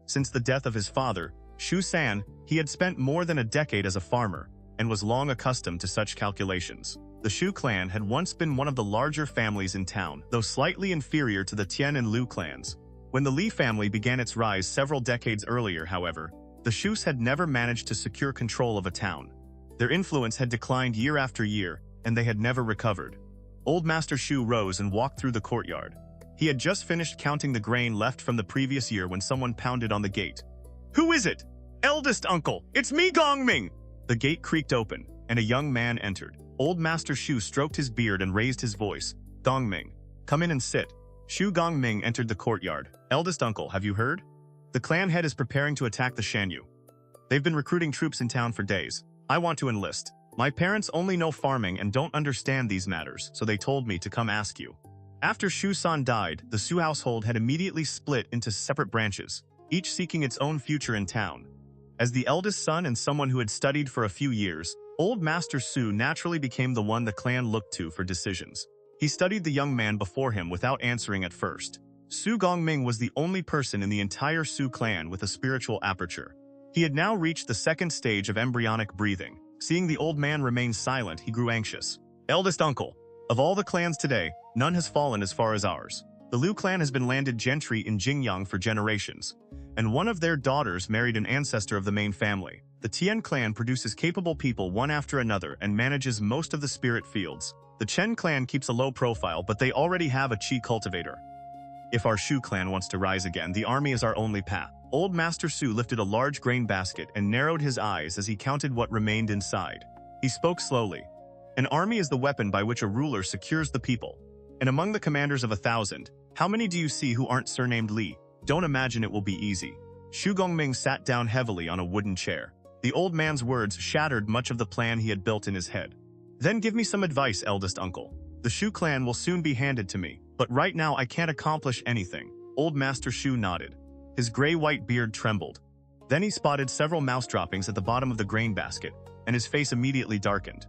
Since the death of his father, Shu San, he had spent more than a decade as a farmer, and was long accustomed to such calculations. The Shu clan had once been one of the larger families in town, though slightly inferior to the Tian and Lu clans. When the Li family began its rise several decades earlier, however, the Shus had never managed to secure control of a town. Their influence had declined year after year, and they had never recovered. Old Master Shu rose and walked through the courtyard. He had just finished counting the grain left from the previous year when someone pounded on the gate. "Who is it?" "Eldest uncle, it's me, Gongming!" The gate creaked open, and a young man entered. Old Master Shu stroked his beard and raised his voice. "Gongming, come in and sit." Shu Gongming entered the courtyard. "Eldest uncle, have you heard? The clan head is preparing to attack the Shanyue. They've been recruiting troops in town for days. I want to enlist. My parents only know farming and don't understand these matters, so they told me to come ask you." After Shu-san died, the Su household had immediately split into separate branches, each seeking its own future in town. As the eldest son and someone who had studied for a few years, Old Master Su naturally became the one the clan looked to for decisions. He studied the young man before him without answering at first. Su Gongming was the only person in the entire Su clan with a spiritual aperture. He had now reached the second stage of embryonic breathing. Seeing the old man remain silent, he grew anxious. "Eldest uncle, of all the clans today, none has fallen as far as ours. The Liu clan has been landed gentry in Jingjiang for generations, and one of their daughters married an ancestor of the main family. The Tian clan produces capable people one after another and manages most of the spirit fields. The Chen clan keeps a low profile, but they already have a Qi cultivator. If our Shu clan wants to rise again, the army is our only path." Old Master Su lifted a large grain basket and narrowed his eyes as he counted what remained inside. He spoke slowly. "An army is the weapon by which a ruler secures the people. And among the commanders of 1,000, how many do you see who aren't surnamed Li? Don't imagine it will be easy." Shu Gongming sat down heavily on a wooden chair. The old man's words shattered much of the plan he had built in his head. "Then give me some advice, eldest uncle. The Shu clan will soon be handed to me, but right now I can't accomplish anything." Old Master Shu nodded. His gray-white beard trembled. Then he spotted several mouse droppings at the bottom of the grain basket, and his face immediately darkened.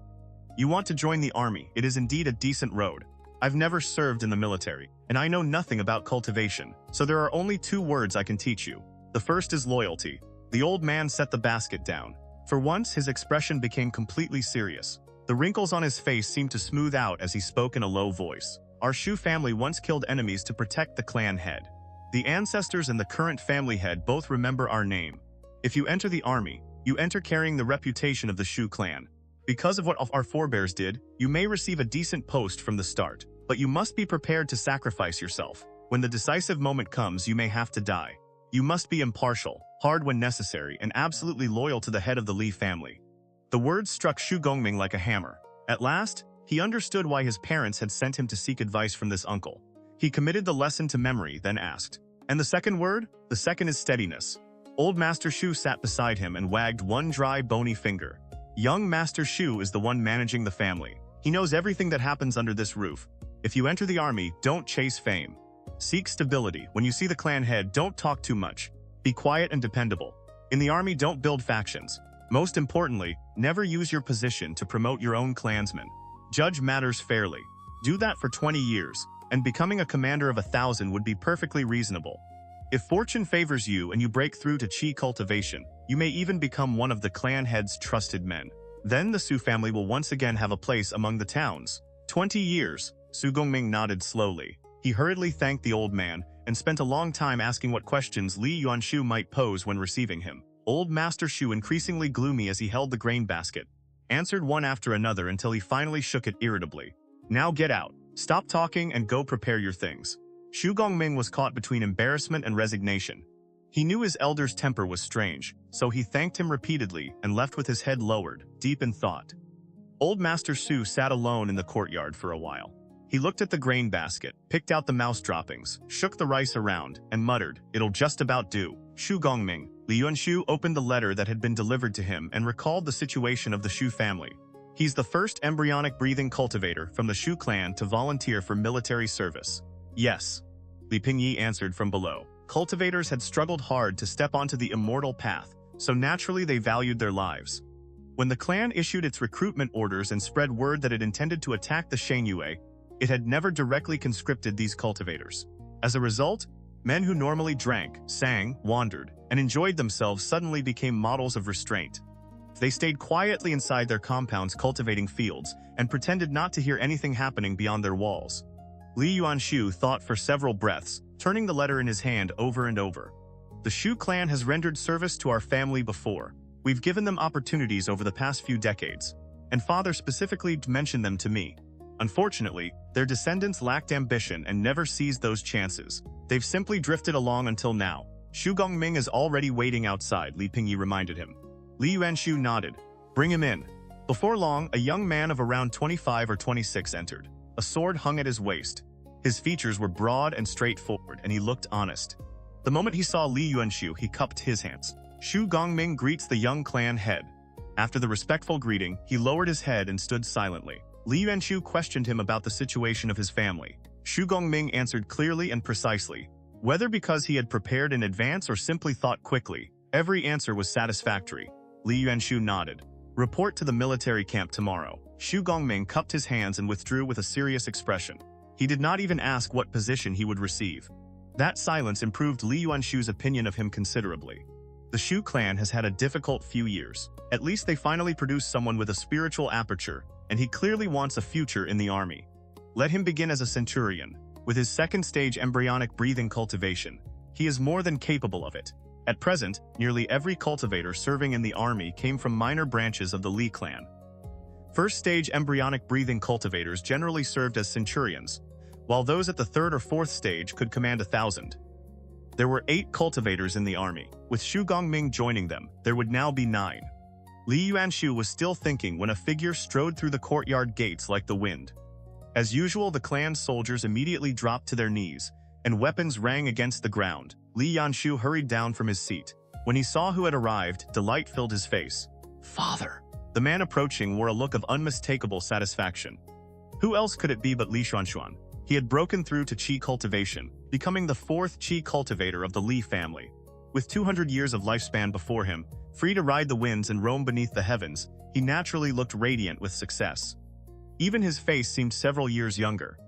"You want to join the army? It is indeed a decent road. I've never served in the military, and I know nothing about cultivation, so there are only 2 words I can teach you. The first is loyalty." The old man set the basket down. For once, his expression became completely serious. The wrinkles on his face seemed to smooth out as he spoke in a low voice. "Our Shu family once killed enemies to protect the clan head. The ancestors and the current family head both remember our name. If you enter the army, you enter carrying the reputation of the Shu clan. Because of what our forebears did, you may receive a decent post from the start, but you must be prepared to sacrifice yourself. When the decisive moment comes, you may have to die. You must be impartial, hard when necessary, and absolutely loyal to the head of the Li family." The words struck Shu Gongming like a hammer. At last, he understood why his parents had sent him to seek advice from this uncle. He committed the lesson to memory, then asked, "And the second word?" "The second is steadiness." Old Master Shu sat beside him and wagged one dry, bony finger. "Young Master Shu is the one managing the family. He knows everything that happens under this roof. If you enter the army, don't chase fame. Seek stability. When you see the clan head, don't talk too much. Be quiet and dependable. In the army, don't build factions. Most importantly, never use your position to promote your own clansmen. Judge matters fairly. Do that for 20 years, and becoming a commander of 1,000 would be perfectly reasonable. If fortune favors you and you break through to Qi cultivation, you may even become one of the clan head's trusted men. Then the Su family will once again have a place among the towns." 20 years, Su Gongming nodded slowly. He hurriedly thanked the old man and spent a long time asking what questions Li Yuanshu might pose when receiving him. Old Master Shu, increasingly gloomy as he held the grain basket, answered one after another until he finally shook it irritably. "Now get out. Stop talking and go prepare your things." Shu Gongming was caught between embarrassment and resignation. He knew his elder's temper was strange, so he thanked him repeatedly and left with his head lowered, deep in thought. Old Master Su sat alone in the courtyard for a while. He looked at the grain basket, picked out the mouse droppings, shook the rice around, and muttered, "It'll just about do." Shu Gongming, Li Yuanshu opened the letter that had been delivered to him and recalled the situation of the Shu family. He's the first embryonic breathing cultivator from the Shu clan to volunteer for military service. "Yes," Li Pingyi answered from below. Cultivators had struggled hard to step onto the immortal path, so naturally they valued their lives. When the clan issued its recruitment orders and spread word that it intended to attack the Shanyue, it had never directly conscripted these cultivators. As a result, men who normally drank, sang, wandered, and enjoyed themselves suddenly became models of restraint. They stayed quietly inside their compounds cultivating fields and pretended not to hear anything happening beyond their walls. Li Yuanshu thought for several breaths, turning the letter in his hand over and over. The Shu clan has rendered service to our family before. We've given them opportunities over the past few decades, and father specifically mentioned them to me. Unfortunately, their descendants lacked ambition and never seized those chances. They've simply drifted along until now. Xu Gongming is already waiting outside, Li Pingyi reminded him. Li Yuanshu nodded. Bring him in. Before long, a young man of around 25 or 26 entered. A sword hung at his waist. His features were broad and straightforward, and he looked honest. The moment he saw Li Yuanshu, he cupped his hands. Xu Gongming greets the young clan head. After the respectful greeting, he lowered his head and stood silently. Li Yuanshu questioned him about the situation of his family. Xu Gongming answered clearly and precisely. Whether because he had prepared in advance or simply thought quickly, every answer was satisfactory. Li Yuanshu nodded. Report to the military camp tomorrow. Xu Gongming cupped his hands and withdrew with a serious expression. He did not even ask what position he would receive. That silence improved Li Yuanshu's opinion of him considerably. The Shu clan has had a difficult few years. At least they finally produced someone with a spiritual aperture, and he clearly wants a future in the army. Let him begin as a centurion. With his second-stage embryonic breathing cultivation, he is more than capable of it. At present, nearly every cultivator serving in the army came from minor branches of the Li clan. First-stage embryonic breathing cultivators generally served as centurions, while those at the third or fourth stage could command 1,000. There were 8 cultivators in the army. With Xu Gongming joining them, there would now be 9. Li Yuanshu was still thinking when a figure strode through the courtyard gates like the wind. As usual, the clan's soldiers immediately dropped to their knees, and weapons rang against the ground. Li Yuanshu hurried down from his seat. When he saw who had arrived, delight filled his face. Father! The man approaching wore a look of unmistakable satisfaction. Who else could it be but Li Xuanfeng? He had broken through to Qi Cultivation, becoming the 4th Qi cultivator of the Li family. With 200 years of lifespan before him, free to ride the winds and roam beneath the heavens, he naturally looked radiant with success. Even his face seemed several years younger.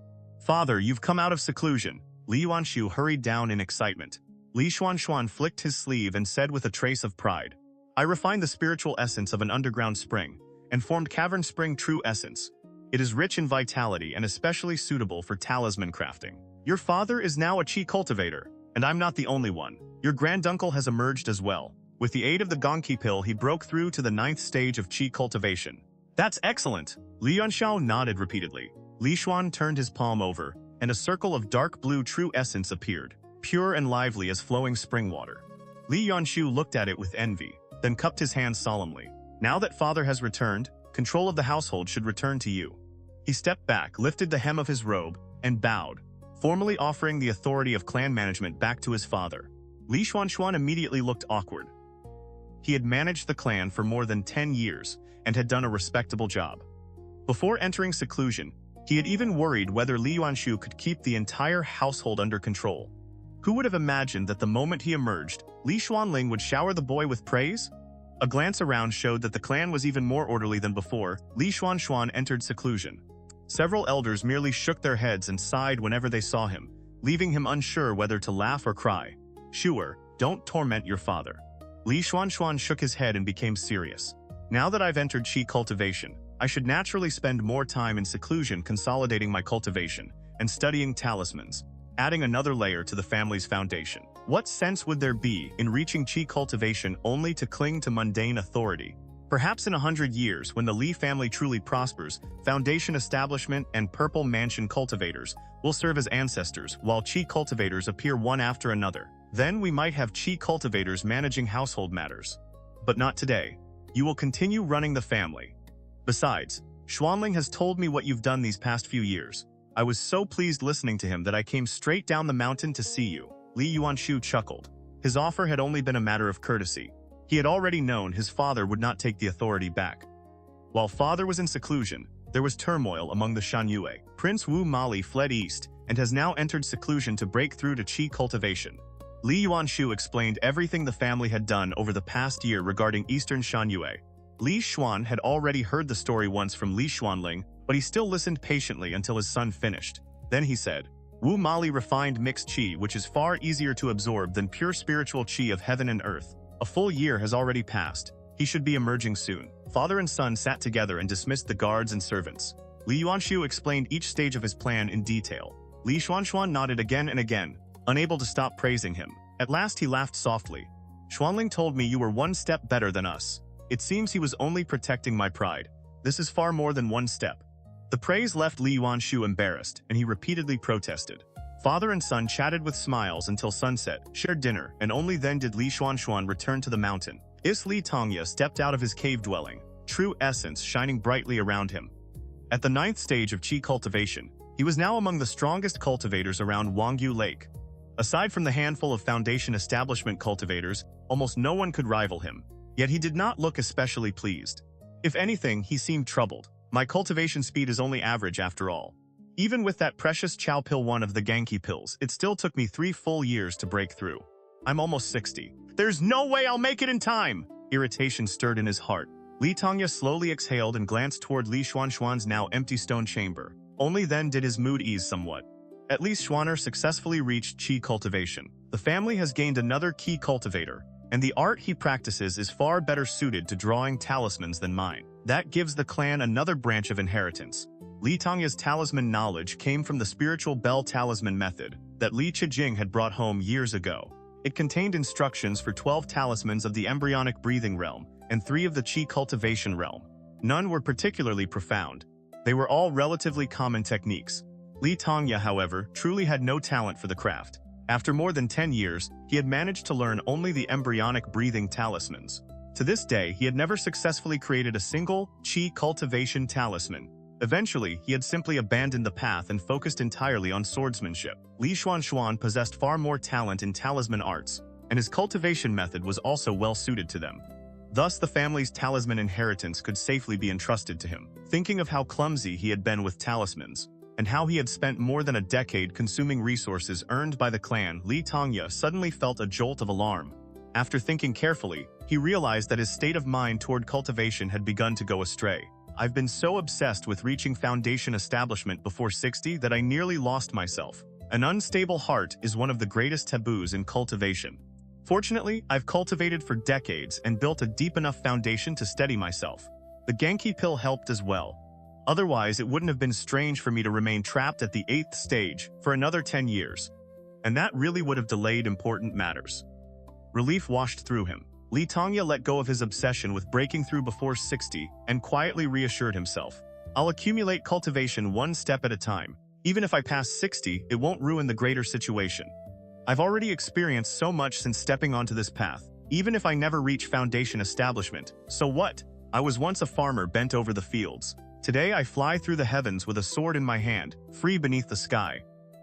Father, you've come out of seclusion. Li Yuanshu hurried down in excitement. Li Xuanfeng flicked his sleeve and said with a trace of pride, I refined the spiritual essence of an underground spring, and formed Cavern Spring True Essence. It is rich in vitality and especially suitable for talisman crafting. Your father is now a Qi cultivator, and I'm not the only one. Your granduncle has emerged as well. With the aid of the Gongqi pill, he broke through to the 9th stage of Qi cultivation. That's excellent! Li Yuanshao nodded repeatedly. Li Xuan turned his palm over, and a circle of dark blue true essence appeared, pure and lively as flowing spring water. Li Yuanshu looked at it with envy, then cupped his hands solemnly. Now that father has returned, control of the household should return to you. He stepped back, lifted the hem of his robe, and bowed, formally offering the authority of clan management back to his father. Li Xuanxuan immediately looked awkward. He had managed the clan for more than 10 years and had done a respectable job. Before entering seclusion, he had even worried whether Li Yuanshu could keep the entire household under control. Who would have imagined that the moment he emerged, Li Xuanling would shower the boy with praise? A glance around showed that the clan was even more orderly than before. Li Xuanxuan entered seclusion. Several elders merely shook their heads and sighed whenever they saw him, leaving him unsure whether to laugh or cry. Shuer, don't torment your father. Li Xuanxuan shook his head and became serious. Now that I've entered Qi cultivation, I should naturally spend more time in seclusion consolidating my cultivation and studying talismans, adding another layer to the family's foundation. What sense would there be in reaching Qi cultivation only to cling to mundane authority? Perhaps in 100 years, when the Li family truly prospers, Foundation Establishment and Purple Mansion cultivators will serve as ancestors, while Qi cultivators appear one after another. Then we might have Qi cultivators managing household matters. But not today. You will continue running the family. Besides, Xuanling has told me what you've done these past few years. I was so pleased listening to him that I came straight down the mountain to see you. Li Yuanshu chuckled. His offer had only been a matter of courtesy. He had already known his father would not take the authority back. While father was in seclusion, there was turmoil among the Shanyue. Prince Wu Mali fled east and has now entered seclusion to break through to Qi cultivation. Li Yuanshu explained everything the family had done over the past year regarding Eastern Shanyue. Li Xuan had already heard the story once from Li Xuanling, but he still listened patiently until his son finished. Then he said, Wu Mali refined mixed qi, which is far easier to absorb than pure spiritual qi of heaven and earth. A full year has already passed. He should be emerging soon. Father and son sat together and dismissed the guards and servants. Li Yuanxu explained each stage of his plan in detail. Li Xuanxuan nodded again and again, unable to stop praising him. At last he laughed softly. Xuanling told me you were one step better than us. It seems he was only protecting my pride. This is far more than one step. The praise left Li Yuanxu embarrassed, and he repeatedly protested. Father and son chatted with smiles until sunset, shared dinner, and only then did Li Xuanxuan return to the mountain. Li Tongya stepped out of his cave dwelling, true essence shining brightly around him. At the 9th stage of Qi Cultivation, he was now among the strongest cultivators around Wangyu Lake. Aside from the handful of Foundation Establishment cultivators, almost no one could rival him. Yet he did not look especially pleased. If anything, he seemed troubled. My cultivation speed is only average after all. Even with that precious Chow pill one of the Genki pills, it still took me 3 full years to break through. I'm almost 60. There's no way I'll make it in time! Irritation stirred in his heart. Li Tongya slowly exhaled and glanced toward Li Xuanxuan's now empty stone chamber. Only then did his mood ease somewhat. At least Xuaner successfully reached Qi Cultivation. The family has gained another Qi cultivator, and the art he practices is far better suited to drawing talismans than mine. That gives the clan another branch of inheritance. Li Tongya's talisman knowledge came from the spiritual bell talisman method that Li Qijing had brought home years ago. It contained instructions for 12 talismans of the embryonic breathing realm and 3 of the Qi cultivation realm. None were particularly profound. They were all relatively common techniques. Li Tongya, however, truly had no talent for the craft. After more than 10 years, he had managed to learn only the embryonic breathing talismans. To this day, he had never successfully created a single Qi cultivation talisman. Eventually, he had simply abandoned the path and focused entirely on swordsmanship. Li Xuanxuan possessed far more talent in talisman arts, and his cultivation method was also well suited to them. Thus, the family's talisman inheritance could safely be entrusted to him. Thinking of how clumsy he had been with talismans, and how he had spent more than a decade consuming resources earned by the clan, Li Tongya suddenly felt a jolt of alarm. After thinking carefully, he realized that his state of mind toward cultivation had begun to go astray. I've been so obsessed with reaching Foundation Establishment before 60 that I nearly lost myself. An unstable heart is one of the greatest taboos in cultivation. Fortunately, I've cultivated for decades and built a deep enough foundation to steady myself. The Genki pill helped as well. Otherwise, it wouldn't have been strange for me to remain trapped at the 8th stage for another 10 years. And that really would have delayed important matters. Relief washed through him. Li Tongya let go of his obsession with breaking through before 60 and quietly reassured himself. I'll accumulate cultivation one step at a time. Even if I pass 60, it won't ruin the greater situation. I've already experienced so much since stepping onto this path. Even if I never reach Foundation Establishment, so what? I was once a farmer bent over the fields. Today I fly through the heavens with a sword in my hand, free beneath the sky.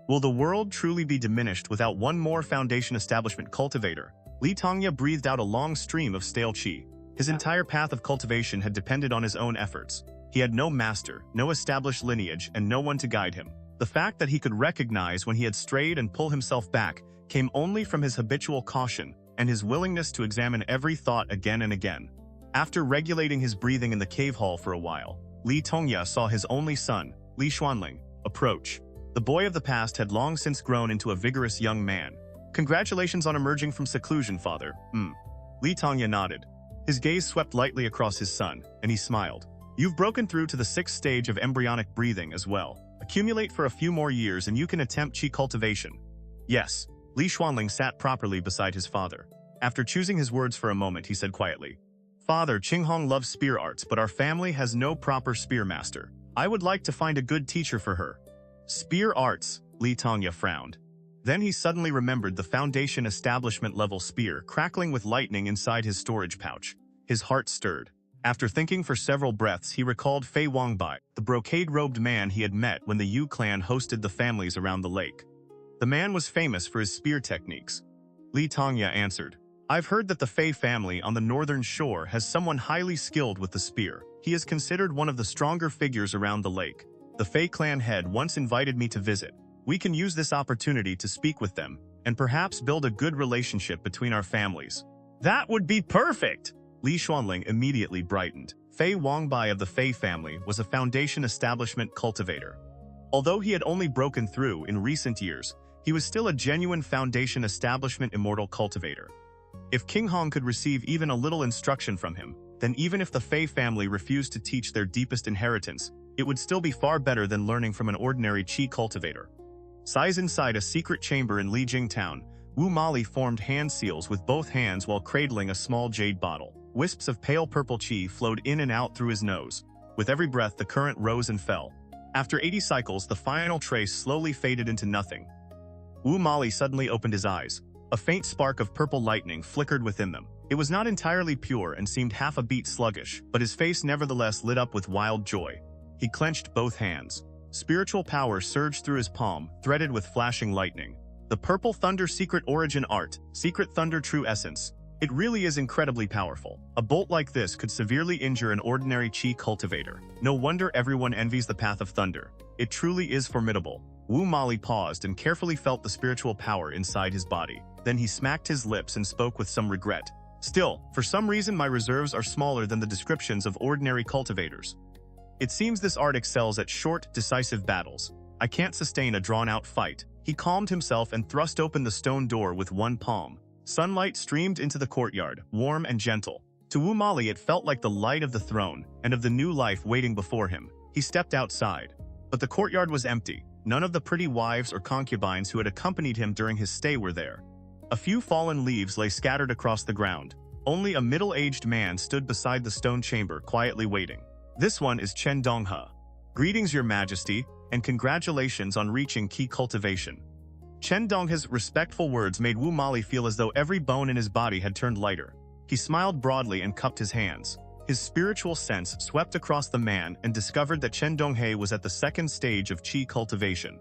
Will the world truly be diminished without one more Foundation Establishment cultivator? Li Tongya breathed out a long stream of stale qi. His entire path of cultivation had depended on his own efforts. He had no master, no established lineage, and no one to guide him. The fact that he could recognize when he had strayed and pull himself back came only from his habitual caution and his willingness to examine every thought again and again. After regulating his breathing in the cave hall for a while, Li Tongya saw his only son, Li Xuanling, approach. The boy of the past had long since grown into a vigorous young man. Congratulations on emerging from seclusion, father. Li Tongya nodded. His gaze swept lightly across his son, and he smiled. You've broken through to the 6th stage of embryonic breathing as well. Accumulate for a few more years and you can attempt Qi cultivation. Yes. Li Xuanling sat properly beside his father. After choosing his words for a moment, he said quietly, Father, Qinghong loves spear arts, but our family has no proper spear master. I would like to find a good teacher for her. Spear arts, Li Tongya frowned. Then he suddenly remembered the Foundation Establishment level spear crackling with lightning inside his storage pouch. His heart stirred. After thinking for several breaths, he recalled Fei Wangbai, the brocade-robed man he had met when the Yu clan hosted the families around the lake. The man was famous for his spear techniques. Li Tongya answered, I've heard that the Fei family on the northern shore has someone highly skilled with the spear. He is considered one of the stronger figures around the lake. The Fei clan head once invited me to visit. We can use this opportunity to speak with them, and perhaps build a good relationship between our families. That would be perfect! Li Xuanling immediately brightened. Fei Wangbai of the Fei family was a Foundation Establishment cultivator. Although he had only broken through in recent years, he was still a genuine Foundation Establishment immortal cultivator. If Qinghong could receive even a little instruction from him, then even if the Fei family refused to teach their deepest inheritance, it would still be far better than learning from an ordinary Qi cultivator. Size inside a secret chamber in Lijing town, Wu Mali formed hand seals with both hands while cradling a small jade bottle. Wisps of pale purple qi flowed in and out through his nose. With every breath, the current rose and fell. After 80 cycles, the final trace slowly faded into nothing. Wu Mali suddenly opened his eyes. A faint spark of purple lightning flickered within them. It was not entirely pure and seemed half a beat sluggish, but his face nevertheless lit up with wild joy. He clenched both hands. Spiritual power surged through his palm, threaded with flashing lightning. The Purple Thunder Secret Origin Art, Secret Thunder True Essence. It really is incredibly powerful. A bolt like this could severely injure an ordinary Qi cultivator. No wonder everyone envies the Path of Thunder. It truly is formidable. Wu Mali paused and carefully felt the spiritual power inside his body. Then he smacked his lips and spoke with some regret. Still, for some reason my reserves are smaller than the descriptions of ordinary cultivators. It seems this art excels at short, decisive battles. I can't sustain a drawn-out fight. He calmed himself and thrust open the stone door with one palm. Sunlight streamed into the courtyard, warm and gentle. To Wu Mali it felt like the light of the throne, and of the new life waiting before him. He stepped outside. But the courtyard was empty. None of the pretty wives or concubines who had accompanied him during his stay were there. A few fallen leaves lay scattered across the ground. Only a middle-aged man stood beside the stone chamber, quietly waiting. This one is Chen Donghe. Greetings, Your Majesty, and congratulations on reaching Qi Cultivation. Chen Donghe's respectful words made Wu Mali feel as though every bone in his body had turned lighter. He smiled broadly and cupped his hands. His spiritual sense swept across the man and discovered that Chen Donghe was at the second stage of Qi Cultivation.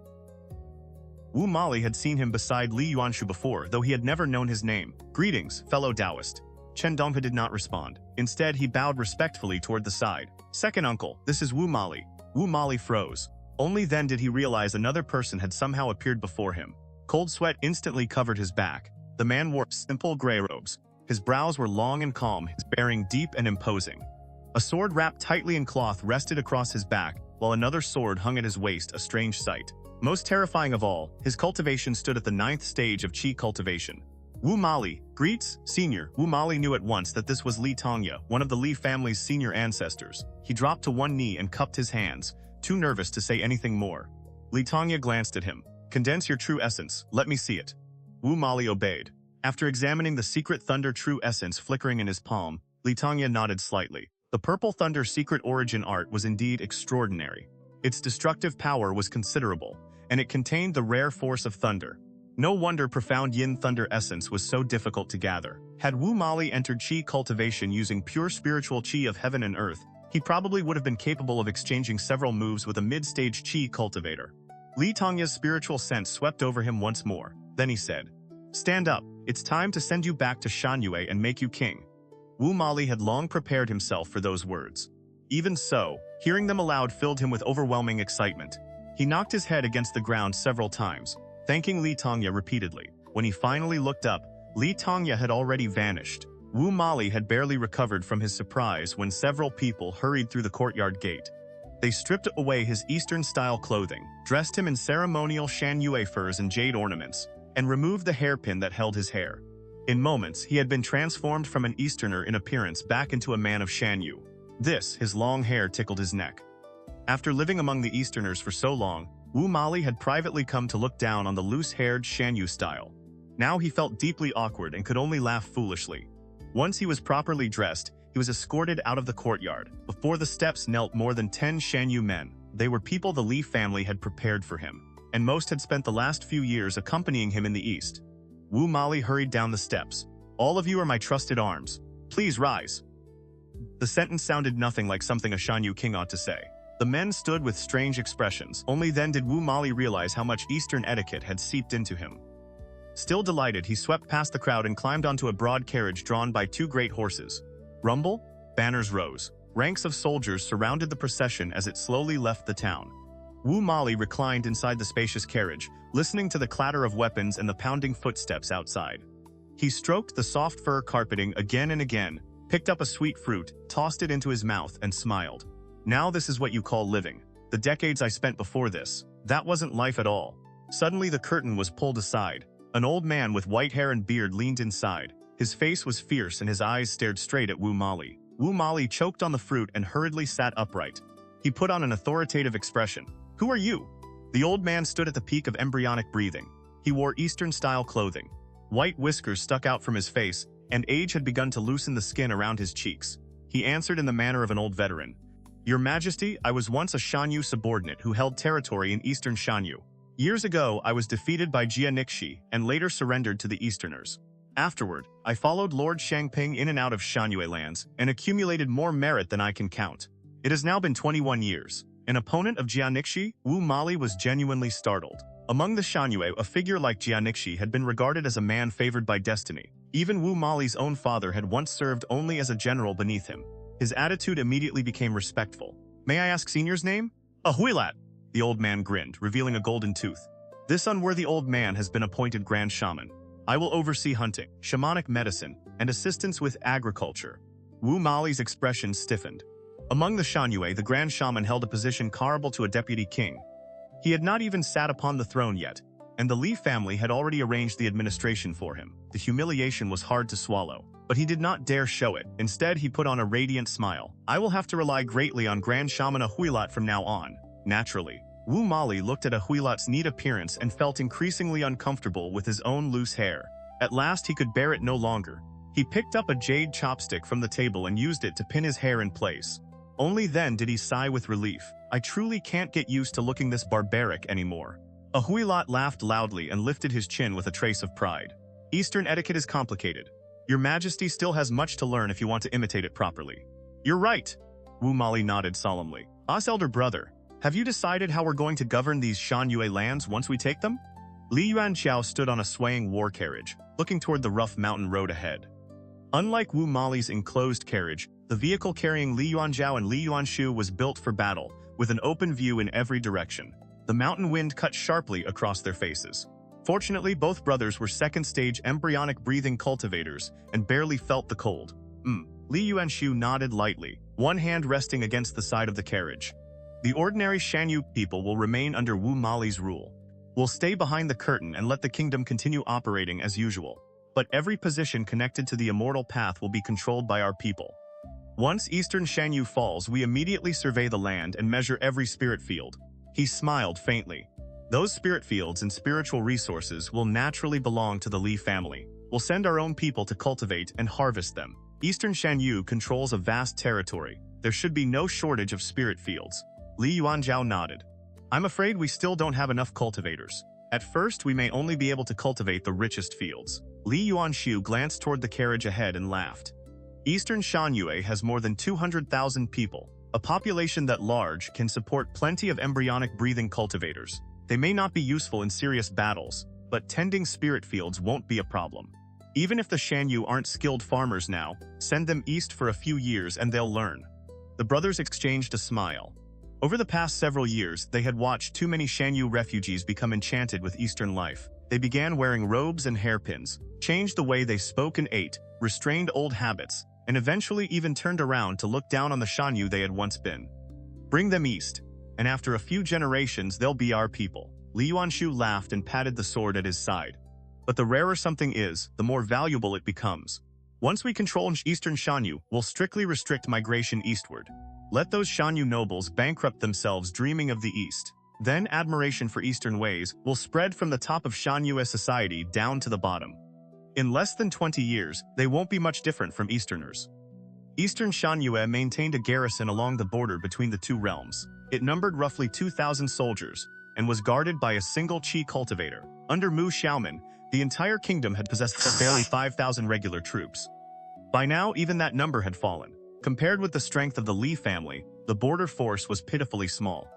Wu Mali had seen him beside Li Yuanshu before, though he had never known his name. Greetings, fellow Taoist. Chen Donghe did not respond. Instead, he bowed respectfully toward the side. Second uncle, this is Wu Mali. Wu Mali froze. Only then did he realize another person had somehow appeared before him. Cold sweat instantly covered his back. The man wore simple gray robes. His brows were long and calm, his bearing deep and imposing. A sword wrapped tightly in cloth rested across his back, while another sword hung at his waist, a strange sight. Most terrifying of all, his cultivation stood at the 9th stage of Qi cultivation. Wu Mali, greets, senior. Wu Mali knew at once that this was Li Tongye, one of the Li family's senior ancestors. He dropped to one knee and cupped his hands, too nervous to say anything more. Li Tongye glanced at him. Condense your true essence, let me see it. Wu Mali obeyed. After examining the secret thunder true essence flickering in his palm, Li Tongye nodded slightly. The Purple Thunder Secret Origin Art was indeed extraordinary. Its destructive power was considerable, and it contained the rare force of thunder. No wonder profound Yin Thunder essence was so difficult to gather. Had Wu Mali entered Qi cultivation using pure spiritual Qi of heaven and earth, he probably would have been capable of exchanging several moves with a mid-stage Qi cultivator. Li Tongye's spiritual sense swept over him once more. Then he said, "Stand up, it's time to send you back to Shanyue and make you king." Wu Mali had long prepared himself for those words. Even so, hearing them aloud filled him with overwhelming excitement. He knocked his head against the ground several times, thanking Li Tongye repeatedly. When he finally looked up, Li Tongye had already vanished. Wu Mali had barely recovered from his surprise when several people hurried through the courtyard gate. They stripped away his Eastern-style clothing, dressed him in ceremonial Shanyue furs and jade ornaments, and removed the hairpin that held his hair. In moments, he had been transformed from an Easterner in appearance back into a man of Shanyue. His long hair tickled his neck. After living among the Easterners for so long, Wu Mali had privately come to look down on the loose-haired Shanyue style. Now he felt deeply awkward and could only laugh foolishly. Once he was properly dressed, he was escorted out of the courtyard. Before the steps knelt more than 10 Shanyue men. They were people the Li family had prepared for him, and most had spent the last few years accompanying him in the East. Wu Mali hurried down the steps. "All of you are my trusted arms. Please rise." The sentence sounded nothing like something a Shanyue king ought to say. The men stood with strange expressions. Only then did Wu Mali realize how much Eastern etiquette had seeped into him. Still delighted, he swept past the crowd and climbed onto a broad carriage drawn by 2 great horses. Rumble, banners rose. Ranks of soldiers surrounded the procession as it slowly left the town. Wu Mali reclined inside the spacious carriage, listening to the clatter of weapons and the pounding footsteps outside. He stroked the soft fur carpeting again and again, picked up a sweet fruit, tossed it into his mouth, and smiled. Now this is what you call living. The decades I spent before this, that wasn't life at all. Suddenly the curtain was pulled aside. An old man with white hair and beard leaned inside. His face was fierce and his eyes stared straight at Wu Mali. Wu Mali choked on the fruit and hurriedly sat upright. He put on an authoritative expression. "Who are you?" The old man stood at the peak of embryonic breathing. He wore Eastern-style clothing. White whiskers stuck out from his face, and age had begun to loosen the skin around his cheeks. He answered in the manner of an old veteran. "Your Majesty, I was once a Shanyue subordinate who held territory in Eastern Shanyue. Years ago, I was defeated by Jiangxian and later surrendered to the Easterners. Afterward, I followed Lord Xuanfeng in and out of Shanyue lands and accumulated more merit than I can count. It has now been 21 years. An opponent of Jiangxian, Wu Mali was genuinely startled. Among the Shanyue, a figure like Jiangxian had been regarded as a man favored by destiny. Even Wu Mali's own father had once served only as a general beneath him. His attitude immediately became respectful. "May I ask Senior's name?" "A Huilat." The old man grinned, revealing a golden tooth. "This unworthy old man has been appointed Grand Shaman. I will oversee hunting, shamanic medicine, and assistance with agriculture." Wu Mali's expression stiffened. Among the Shanyue, the Grand Shaman held a position comparable to a deputy king. He had not even sat upon the throne yet, and the Li family had already arranged the administration for him. The humiliation was hard to swallow, but he did not dare show it. Instead, he put on a radiant smile. "I will have to rely greatly on Grand Shaman Huilat from now on." Naturally, Wu Mali looked at Huilat's neat appearance and felt increasingly uncomfortable with his own loose hair. At last, he could bear it no longer. He picked up a jade chopstick from the table and used it to pin his hair in place. Only then did he sigh with relief. "I truly can't get used to looking this barbaric anymore." Huilat laughed loudly and lifted his chin with a trace of pride. "Eastern etiquette is complicated. Your Majesty still has much to learn if you want to imitate it properly." "You're right." Wu Mali nodded solemnly. "Us elder brother, have you decided how we're going to govern these Shanyue lands once we take them?" Li Yuanxiao stood on a swaying war carriage, looking toward the rough mountain road ahead. Unlike Wu Mali's enclosed carriage, the vehicle carrying Li Yuanxiao and Li Yuanshu was built for battle, with an open view in every direction. The mountain wind cut sharply across their faces. Fortunately, both brothers were second-stage embryonic breathing cultivators and barely felt the cold. Li Yuanshu nodded lightly, one hand resting against the side of the carriage. "The ordinary Shanyue people will remain under Wu Mali's rule. We'll stay behind the curtain and let the kingdom continue operating as usual. But every position connected to the immortal path will be controlled by our people. Once Eastern Shanyue falls, we immediately survey the land and measure every spirit field." He smiled faintly. "Those spirit fields and spiritual resources will naturally belong to the Li family. We'll send our own people to cultivate and harvest them. Eastern Shanyue controls a vast territory. There should be no shortage of spirit fields." Li Yuanzhao nodded. "I'm afraid we still don't have enough cultivators. At first, we may only be able to cultivate the richest fields." Li Yuanshu glanced toward the carriage ahead and laughed. "Eastern Shanyue has more than 200,000 people. A population that large can support plenty of embryonic breathing cultivators. They may not be useful in serious battles, but tending spirit fields won't be a problem. Even if the Shanyue aren't skilled farmers now, send them east for a few years and they'll learn." The brothers exchanged a smile. Over the past several years, they had watched too many Shanyue refugees become enchanted with Eastern life. They began wearing robes and hairpins, changed the way they spoke and ate, restrained old habits, and eventually even turned around to look down on the Shanyue they had once been. "Bring them east, and after a few generations they'll be our people." Li Yuanshu laughed and patted the sword at his side. "But the rarer something is, the more valuable it becomes. Once we control Eastern Shanyue, we'll strictly restrict migration eastward. Let those Shanyue nobles bankrupt themselves dreaming of the East. Then admiration for Eastern ways will spread from the top of Shanyue society down to the bottom. In less than 20 years, they won't be much different from Easterners." Eastern Shanyue maintained a garrison along the border between the two realms. It numbered roughly 2,000 soldiers and was guarded by a single Qi cultivator. Under Mu Xiaoman, the entire kingdom had possessed barely 5,000 regular troops. By now, even that number had fallen. Compared with the strength of the Li family, the border force was pitifully small.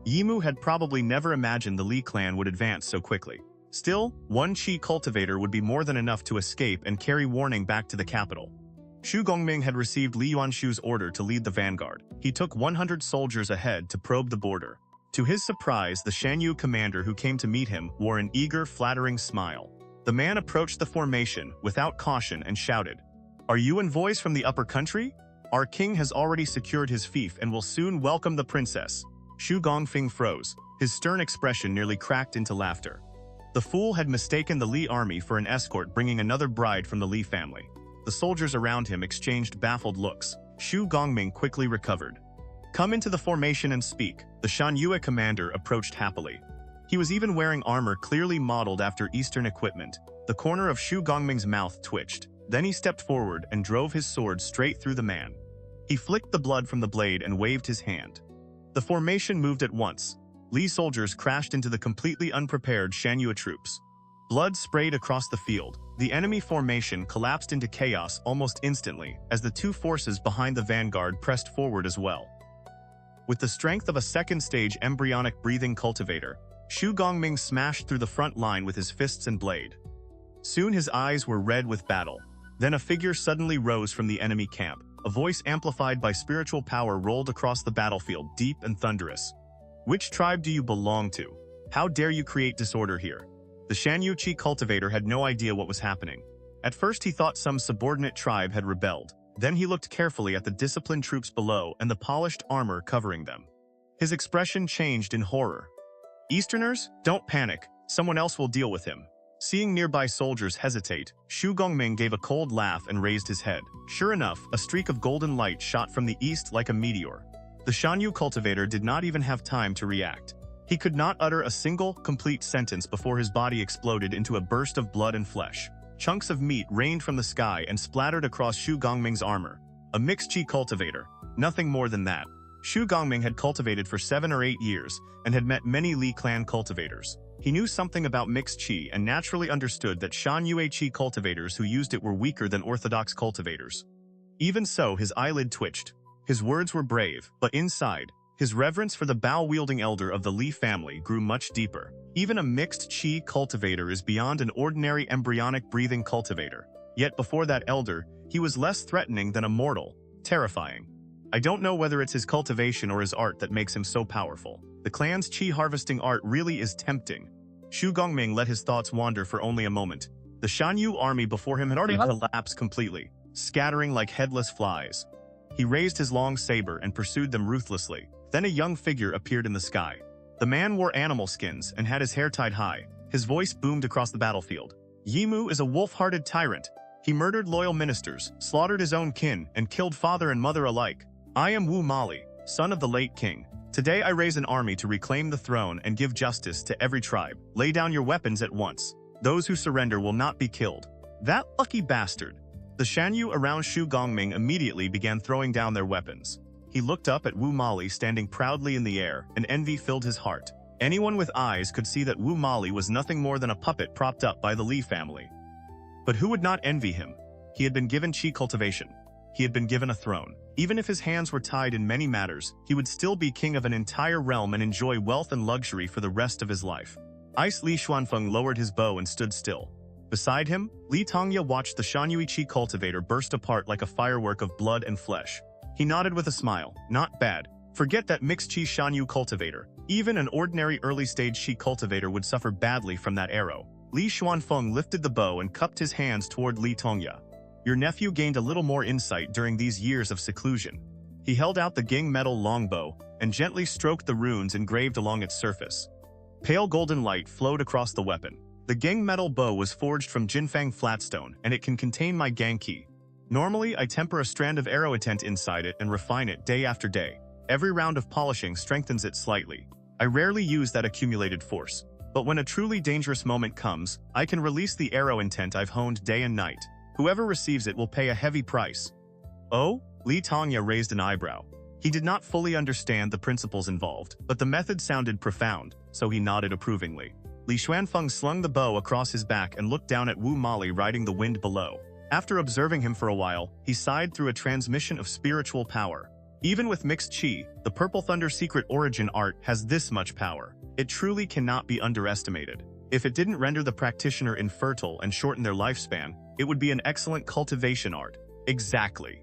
Yimu had probably never imagined the Li clan would advance so quickly. Still, one Qi cultivator would be more than enough to escape and carry warning back to the capital. Xu Gongming had received Li Yuanshu's order to lead the vanguard. He took 100 soldiers ahead to probe the border. To his surprise, the Shanyue commander who came to meet him wore an eager, flattering smile. The man approached the formation without caution and shouted, "Are you envoys from the upper country? Our king has already secured his fief and will soon welcome the princess." Xu Gongfeng froze. His stern expression nearly cracked into laughter. The fool had mistaken the Li army for an escort bringing another bride from the Li family. The soldiers around him exchanged baffled looks. Xu Gongming quickly recovered. "Come into the formation and speak," the Shanyue commander approached happily. He was even wearing armor clearly modeled after Eastern equipment. The corner of Xu Gongming's mouth twitched. Then he stepped forward and drove his sword straight through the man. He flicked the blood from the blade and waved his hand. The formation moved at once. Li soldiers crashed into the completely unprepared Shanyue troops. Blood sprayed across the field. The enemy formation collapsed into chaos almost instantly as the two forces behind the vanguard pressed forward as well. With the strength of a second-stage embryonic breathing cultivator, Xu Gongming smashed through the front line with his fists and blade. Soon his eyes were red with battle. Then a figure suddenly rose from the enemy camp. A voice amplified by spiritual power rolled across the battlefield, deep and thunderous. "Which tribe do you belong to? How dare you create disorder here?" The Shanyue Qi cultivator had no idea what was happening. At first he thought some subordinate tribe had rebelled. Then he looked carefully at the disciplined troops below and the polished armor covering them. His expression changed in horror. "Easterners, don't panic. Someone else will deal with him." Seeing nearby soldiers hesitate, Xu Gongming gave a cold laugh and raised his head. Sure enough, a streak of golden light shot from the east like a meteor. The Shanyue cultivator did not even have time to react. He could not utter a single, complete sentence before his body exploded into a burst of blood and flesh. Chunks of meat rained from the sky and splattered across Xu Gongming's armor. A mixed Qi cultivator. Nothing more than that. Xu Gongming had cultivated for 7 or 8 years and had met many Li clan cultivators. He knew something about mixed Qi and naturally understood that Shanyue Qi cultivators who used it were weaker than orthodox cultivators. Even so, his eyelid twitched. His words were brave, but inside, his reverence for the bow-wielding elder of the Li family grew much deeper. Even a mixed Qi cultivator is beyond an ordinary embryonic breathing cultivator. Yet before that elder, he was less threatening than a mortal, terrifying. I don't know whether it's his cultivation or his art that makes him so powerful. The clan's Qi harvesting art really is tempting. Xu Gongming let his thoughts wander for only a moment. The Shanyue army before him had already collapsed completely, scattering like headless flies. He raised his long saber and pursued them ruthlessly. Then a young figure appeared in the sky. The man wore animal skins and had his hair tied high. His voice boomed across the battlefield. "Yimu is a wolf-hearted tyrant. He murdered loyal ministers, slaughtered his own kin, and killed father and mother alike. I am Wu Mali, son of the late king. Today I raise an army to reclaim the throne and give justice to every tribe. Lay down your weapons at once. Those who surrender will not be killed." That lucky bastard! The Shanyue around Xu Gongming immediately began throwing down their weapons. He looked up at Wu Mali standing proudly in the air, and envy filled his heart. Anyone with eyes could see that Wu Mali was nothing more than a puppet propped up by the Li family. But who would not envy him? He had been given Qi cultivation. He had been given a throne. Even if his hands were tied in many matters, he would still be king of an entire realm and enjoy wealth and luxury for the rest of his life. Ice Li Xuanfeng lowered his bow and stood still. Beside him, Li Tongya watched the Shanyue Qi cultivator burst apart like a firework of blood and flesh. He nodded with a smile. "Not bad. Forget that mixed Qi Shanyue cultivator. Even an ordinary early-stage Qi cultivator would suffer badly from that arrow." Li Xuanfeng lifted the bow and cupped his hands toward Li Tongya. "Your nephew gained a little more insight during these years of seclusion." He held out the Ging metal longbow and gently stroked the runes engraved along its surface. Pale golden light flowed across the weapon. The Ging metal bow was forged from Jinfang flatstone, and it can contain my Gang Qi. Normally, I temper a strand of arrowintent inside it and refine it day after day. Every round of polishing strengthens it slightly. I rarely use that accumulated force. But when a truly dangerous moment comes, I can release the arrowintent I've honed day and night. Whoever receives it will pay a heavy price. Oh? Li Tongya raised an eyebrow. He did not fully understand the principles involved, but the method sounded profound, so he nodded approvingly. Li Xuanfeng slung the bow across his back and looked down at Wu Mali riding the wind below. After observing him for a while, he sighed through a transmission of spiritual power. Even with mixed Qi, the Purple Thunder secret origin art has this much power. It truly cannot be underestimated. If it didn't render the practitioner infertile and shorten their lifespan, it would be an excellent cultivation art. Exactly.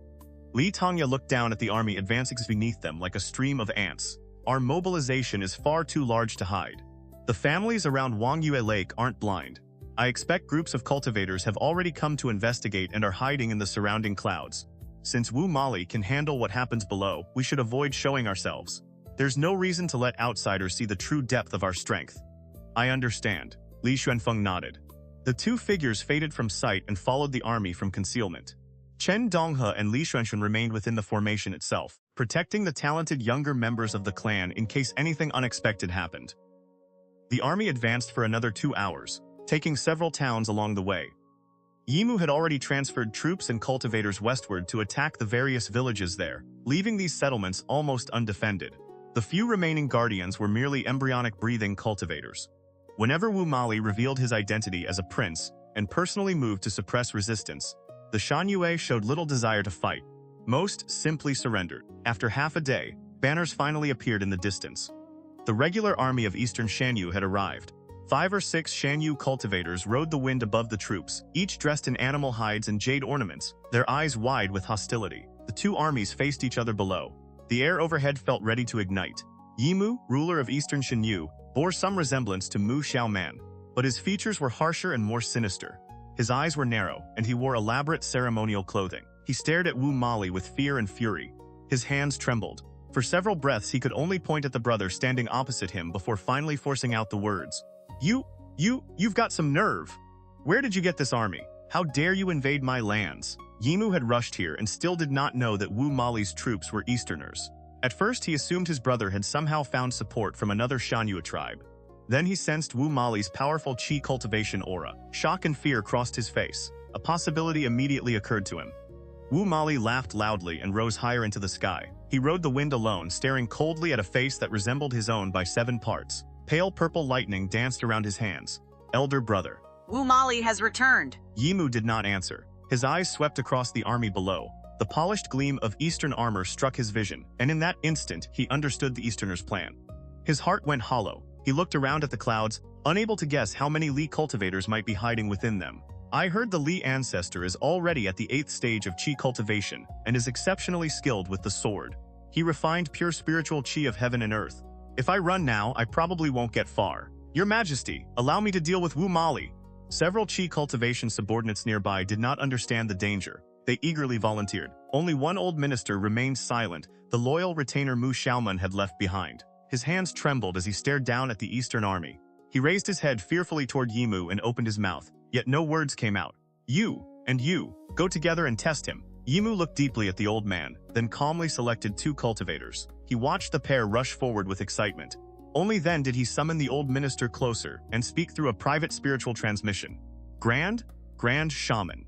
Li Tongya looked down at the army advancing beneath them like a stream of ants. Our mobilization is far too large to hide. The families around Wangyue Lake aren't blind. I expect groups of cultivators have already come to investigate and are hiding in the surrounding clouds. Since Wu Mali can handle what happens below, we should avoid showing ourselves. There's no reason to let outsiders see the true depth of our strength. I understand. Li Xuanfeng nodded. The two figures faded from sight and followed the army from concealment. Chen Donghe and Li Xuanfeng remained within the formation itself, protecting the talented younger members of the clan in case anything unexpected happened. The army advanced for another 2 hours, taking several towns along the way. Yimu had already transferred troops and cultivators westward to attack the various villages there, leaving these settlements almost undefended. The few remaining guardians were merely embryonic breathing cultivators. Whenever Wu Mali revealed his identity as a prince and personally moved to suppress resistance, the Shanyue showed little desire to fight. Most simply surrendered. After half a day, banners finally appeared in the distance. The regular army of Eastern Shanyue had arrived. 5 or 6 Shanyue cultivators rode the wind above the troops, each dressed in animal hides and jade ornaments, their eyes wide with hostility. The two armies faced each other below. The air overhead felt ready to ignite. Yimu, ruler of Eastern Shanyue, bore some resemblance to Mu Xiaoman, but his features were harsher and more sinister. His eyes were narrow, and he wore elaborate ceremonial clothing. He stared at Wu Mali with fear and fury. His hands trembled. For several breaths he could only point at the brother standing opposite him before finally forcing out the words. You've got some nerve. Where did you get this army? How dare you invade my lands? Yimu had rushed here and still did not know that Wu Mali's troops were Easterners. At first he assumed his brother had somehow found support from another Shanyue tribe. Then he sensed Wu Mali's powerful Qi Cultivation aura. Shock and fear crossed his face. A possibility immediately occurred to him. Wu Mali laughed loudly and rose higher into the sky. He rode the wind alone, staring coldly at a face that resembled his own by 7 parts. Pale purple lightning danced around his hands. Elder brother. Wu Mali has returned. Yimu did not answer. His eyes swept across the army below. The polished gleam of Eastern armor struck his vision, and in that instant he understood the Easterners' plan. His heart went hollow. He looked around at the clouds, unable to guess how many Li cultivators might be hiding within them. I heard the Li ancestor is already at the 8th stage of Qi cultivation and is exceptionally skilled with the sword. He refined pure spiritual Qi of heaven and earth. If I run now, I probably won't get far. Your Majesty, allow me to deal with Wu Mali. Several Qi cultivation subordinates nearby did not understand the danger. They eagerly volunteered. Only one old minister remained silent. The loyal retainer Mu Xiaoman had left behind. His hands trembled as he stared down at the Eastern army. He raised his head fearfully toward Yimu and opened his mouth, yet no words came out. You, and you, go together and test him. Yimu looked deeply at the old man, then calmly selected 2 cultivators. He watched the pair rush forward with excitement. Only then did he summon the old minister closer and speak through a private spiritual transmission. Grand Shaman.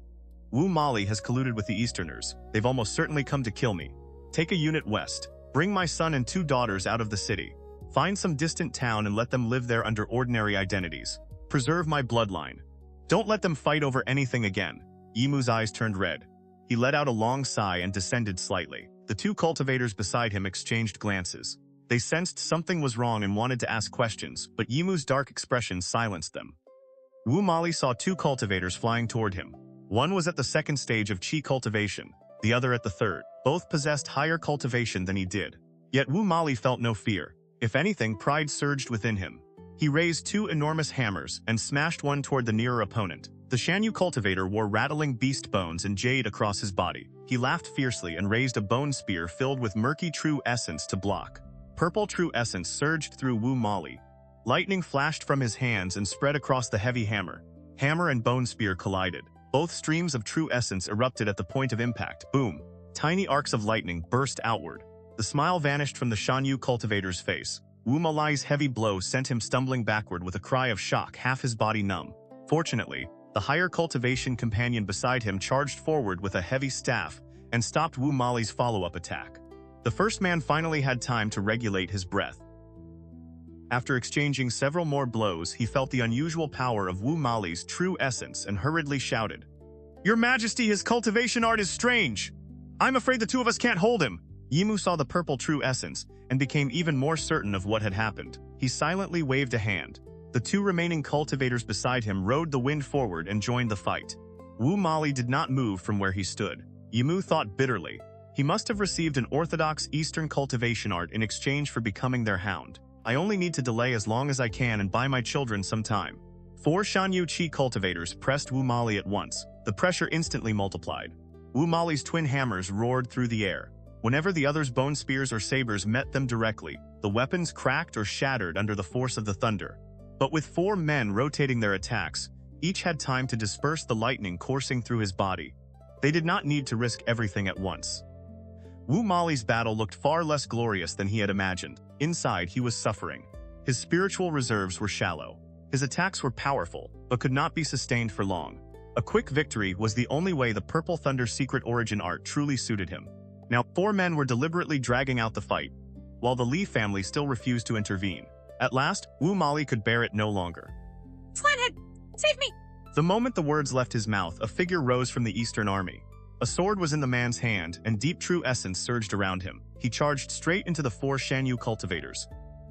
Wu Mali has colluded with the Easterners. They've almost certainly come to kill me. Take a unit west. Bring my son and 2 daughters out of the city. Find some distant town and let them live there under ordinary identities. Preserve my bloodline. Don't let them fight over anything again. Yimu's eyes turned red. He let out a long sigh and descended slightly. The 2 cultivators beside him exchanged glances. They sensed something was wrong and wanted to ask questions, but Yimu's dark expression silenced them. Wu Mali saw 2 cultivators flying toward him. One was at the 2nd stage of Qi cultivation, the other at the 3rd. Both possessed higher cultivation than he did. Yet Wu Mali felt no fear. If anything, pride surged within him. He raised 2 enormous hammers and smashed one toward the nearer opponent. The Shanyue cultivator wore rattling beast bones and jade across his body. He laughed fiercely and raised a bone spear filled with murky true essence to block. Purple true essence surged through Wu Mali. Lightning flashed from his hands and spread across the heavy hammer. Hammer and bone spear collided. Both streams of true essence erupted at the point of impact. Boom! Tiny arcs of lightning burst outward. The smile vanished from the Shanyue cultivator's face. Wu Mali's heavy blow sent him stumbling backward with a cry of shock, half his body numb. Fortunately, the higher cultivation companion beside him charged forward with a heavy staff and stopped Wu Mali's follow-up attack. The first man finally had time to regulate his breath. After exchanging several more blows, he felt the unusual power of Wu Mali's true essence and hurriedly shouted, "Your Majesty, his cultivation art is strange. I'm afraid the 2 of us can't hold him." Yimu saw the purple true essence and became even more certain of what had happened. He silently waved a hand. The 2 remaining cultivators beside him rode the wind forward and joined the fight. Wu Mali did not move from where he stood. Yimu thought bitterly. He must have received an orthodox Eastern cultivation art in exchange for becoming their hound. I only need to delay as long as I can and buy my children some time. 4 Shanyue Qi cultivators pressed Wu Mali at once. The pressure instantly multiplied. Wu Mali's twin hammers roared through the air. Whenever the other's bone spears or sabers met them directly, the weapons cracked or shattered under the force of the thunder. But with 4 men rotating their attacks, each had time to disperse the lightning coursing through his body. They did not need to risk everything at once. Wu Mali's battle looked far less glorious than he had imagined. Inside, he was suffering. His spiritual reserves were shallow. His attacks were powerful, but could not be sustained for long. A quick victory was the only way the Purple Thunder's secret origin art truly suited him. Now, 4 men were deliberately dragging out the fight, while the Li family still refused to intervene. At last, Wu Mali could bear it no longer. Flathead, save me! The moment the words left his mouth, a figure rose from the Eastern army. A sword was in the man's hand, and deep true essence surged around him. He charged straight into the 4 Shanyue cultivators.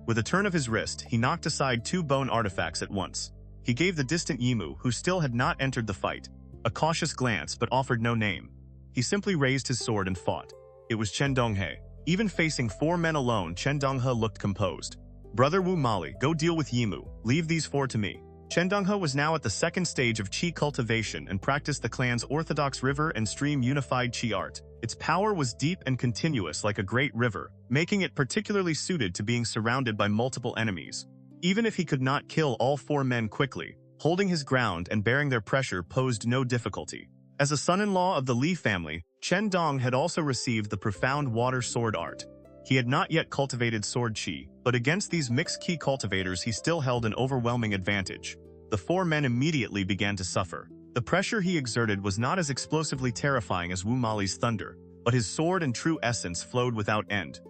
With a turn of his wrist, he knocked aside 2 bone artifacts at once. He gave the distant Yimu, who still had not entered the fight, a cautious glance but offered no name. He simply raised his sword and fought. It was Chen Donghe. Even facing 4 men alone, Chen Donghe looked composed. Brother Wu Mali, go deal with Yimu. Leave these 4 to me. Chen Donghe was now at the 2nd stage of Qi cultivation and practiced the clan's orthodox river and stream unified Qi art. Its power was deep and continuous like a great river, making it particularly suited to being surrounded by multiple enemies. Even if he could not kill all 4 men quickly, holding his ground and bearing their pressure posed no difficulty. As a son-in-law of the Li family, Chen Dong had also received the profound water sword art. He had not yet cultivated sword Qi, but against these mixed Qi cultivators he still held an overwhelming advantage. The 4 men immediately began to suffer. The pressure he exerted was not as explosively terrifying as Wu Mali's thunder, but his sword and true essence flowed without end.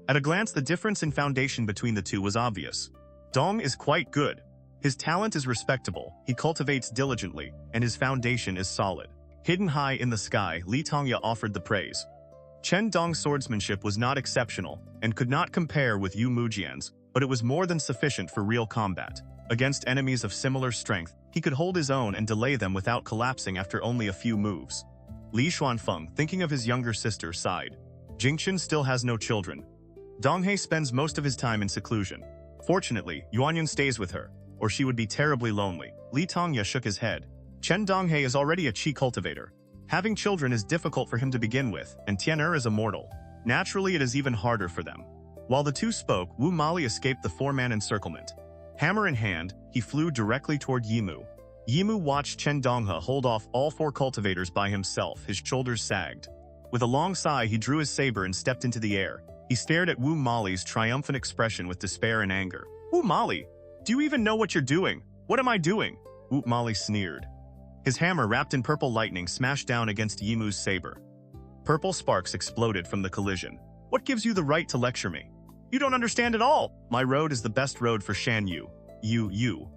At a glance, the difference in foundation between the two was obvious. Dong is quite good. His talent is respectable, he cultivates diligently, and his foundation is solid. Hidden high in the sky, Li Tongya offered the praise. Chen Dong's swordsmanship was not exceptional, and could not compare with Yu Mujian's, but it was more than sufficient for real combat. Against enemies of similar strength, he could hold his own and delay them without collapsing after only a few moves. Li Xuanfeng, thinking of his younger sister, sighed. Jiangxian still has no children. Donghe spends most of his time in seclusion. Fortunately, Yuanyun stays with her, or she would be terribly lonely. Li Tongya shook his head. Chen Donghe is already a Qi cultivator. Having children is difficult for him to begin with, and Tian'er is immortal. Naturally, it is even harder for them. While the two spoke, Wu Mali escaped the 4-man encirclement. Hammer in hand, he flew directly toward Yimu. Yimu watched Chen Donghe hold off all 4 cultivators by himself, his shoulders sagged. With a long sigh, he drew his saber and stepped into the air. He stared at Wu Mali's triumphant expression with despair and anger. Wu Mali, do you even know what you're doing? What am I doing? Wu Mali sneered. His hammer, wrapped in purple lightning, smashed down against Yimu's saber. Purple sparks exploded from the collision. What gives you the right to lecture me? You don't understand at all. My road is the best road for Shanyue.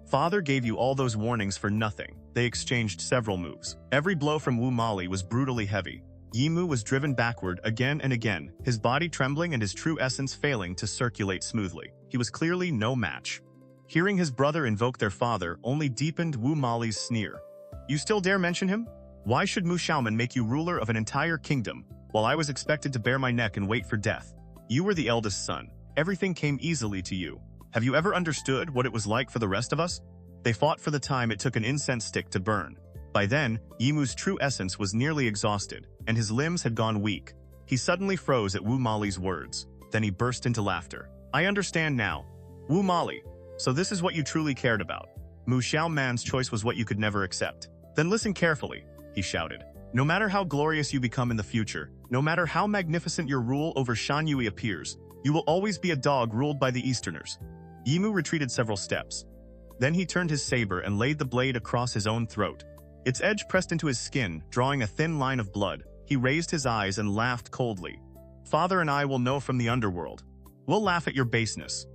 Father gave you all those warnings for nothing. They exchanged several moves. Every blow from Wu Mali was brutally heavy. Yimu was driven backward again and again, his body trembling and his true essence failing to circulate smoothly. He was clearly no match. Hearing his brother invoke their father only deepened Wu Mali's sneer. You still dare mention him? Why should Mu Xiaoman make you ruler of an entire kingdom, while I was expected to bare my neck and wait for death? You were the eldest son. Everything came easily to you. Have you ever understood what it was like for the rest of us? They fought for the time it took an incense stick to burn. By then, Yimu's true essence was nearly exhausted, and his limbs had gone weak. He suddenly froze at Wu Mali's words. Then he burst into laughter. I understand now. Wu Mali, so this is what you truly cared about. Mu Xiaoman's choice was what you could never accept. Then listen carefully, he shouted. No matter how glorious you become in the future, no matter how magnificent your rule over Shanyue appears, you will always be a dog ruled by the Easterners. Yimu retreated several steps. Then he turned his saber and laid the blade across his own throat. Its edge pressed into his skin, drawing a thin line of blood. He raised his eyes and laughed coldly. Father and I will know from the underworld. We'll laugh at your baseness.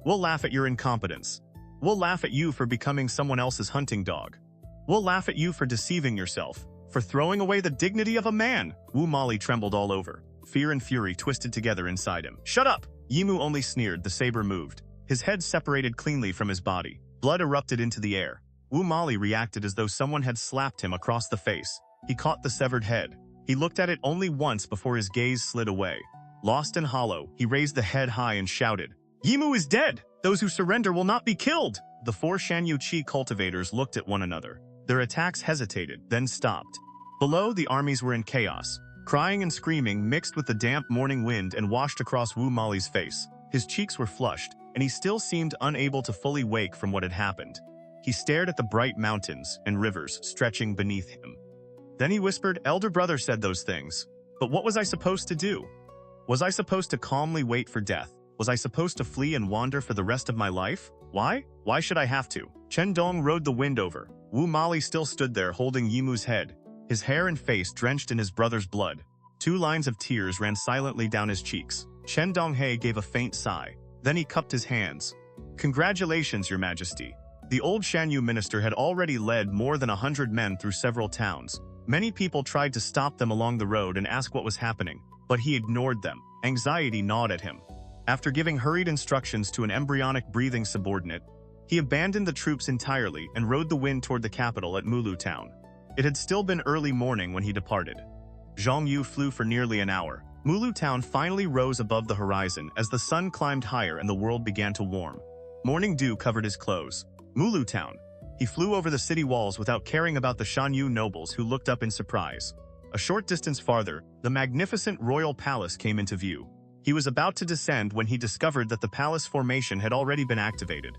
We'll laugh at your incompetence. We'll laugh at you for becoming someone else's hunting dog. We'll laugh at you for deceiving yourself, for throwing away the dignity of a man. Wu Mali trembled all over. Fear and fury twisted together inside him. Shut up! Yimu only sneered. The saber moved. His head separated cleanly from his body. Blood erupted into the air. Wu Mali reacted as though someone had slapped him across the face. He caught the severed head. He looked at it only once before his gaze slid away. Lost and hollow, he raised the head high and shouted, Yimu is dead! Those who surrender will not be killed! The 4 Shanyue Qi cultivators looked at one another. Their attacks hesitated, then stopped. Below, the armies were in chaos. Crying and screaming mixed with the damp morning wind and washed across Wu Mali's face. His cheeks were flushed, and he still seemed unable to fully wake from what had happened. He stared at the bright mountains and rivers stretching beneath him. Then he whispered, "Elder brother said those things. But what was I supposed to do? Was I supposed to calmly wait for death? Was I supposed to flee and wander for the rest of my life? Why? Why should I have to?" Chen Dong rode the wind over. Wu Mali still stood there holding Yimu's head, his hair and face drenched in his brother's blood. 2 lines of tears ran silently down his cheeks. Chen Donghe gave a faint sigh. Then he cupped his hands. "Congratulations, Your Majesty." The old Shanyue minister had already led more than 100 men through several towns. Many people tried to stop them along the road and ask what was happening, but he ignored them. Anxiety gnawed at him. After giving hurried instructions to an embryonic breathing subordinate, he abandoned the troops entirely and rode the wind toward the capital at Mulu town. It had still been early morning when he departed. Xiangxiu flew for nearly an hour. Mulu town finally rose above the horizon as the sun climbed higher and the world began to warm. Morning dew covered his clothes. Mulu town. He flew over the city walls without caring about the Shanyue nobles who looked up in surprise. A short distance farther, the magnificent royal palace came into view. He was about to descend when he discovered that the palace formation had already been activated.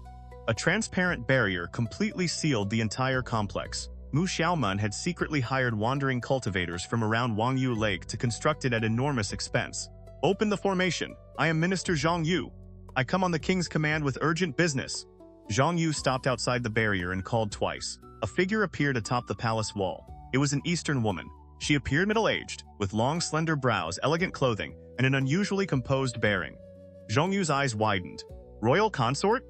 A transparent barrier completely sealed the entire complex. Mu Xiaoman had secretly hired wandering cultivators from around Wangyu Lake to construct it at enormous expense. "Open the formation. I am Minister Zhang Yu. I come on the king's command with urgent business." Zhang Yu stopped outside the barrier and called twice. A figure appeared atop the palace wall. It was an Eastern woman. She appeared middle-aged, with long slender brows, elegant clothing, and an unusually composed bearing. Zhang Yu's eyes widened. "Royal consort?"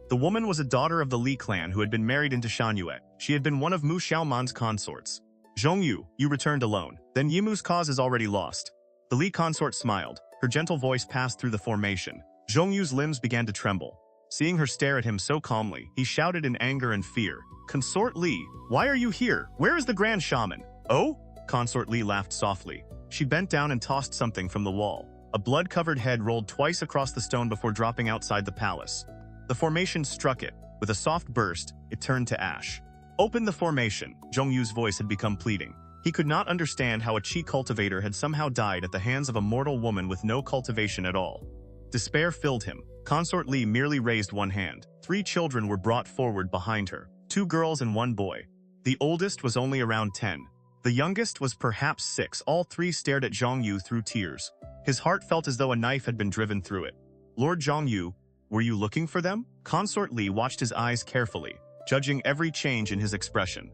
The woman was a daughter of the Li clan who had been married into Shanyue. She had been one of Mu Xiaoman's consorts. "Zhang Yu, you returned alone. Then Yimu's cause is already lost." The Li consort smiled. Her gentle voice passed through the formation. Zhang Yu's limbs began to tremble. Seeing her stare at him so calmly, he shouted in anger and fear, "Consort Li, why are you here? Where is the Grand Shaman?" "Oh?" Consort Li laughed softly. She bent down and tossed something from the wall. A blood-covered head rolled twice across the stone before dropping outside the palace. The formation struck it. With a soft burst, it turned to ash. "Open the formation." Zhang Yu's voice had become pleading. He could not understand how a Qi cultivator had somehow died at the hands of a mortal woman with no cultivation at all. Despair filled him. Consort Li merely raised one hand. 3 children were brought forward behind her, 2 girls and 1 boy. The oldest was only around 10. The youngest was perhaps 6. All 3 stared at Zhang Yu through tears. His heart felt as though a knife had been driven through it. "Lord Zhang Yu, were you looking for them?" Consort Li watched his eyes carefully, judging every change in his expression.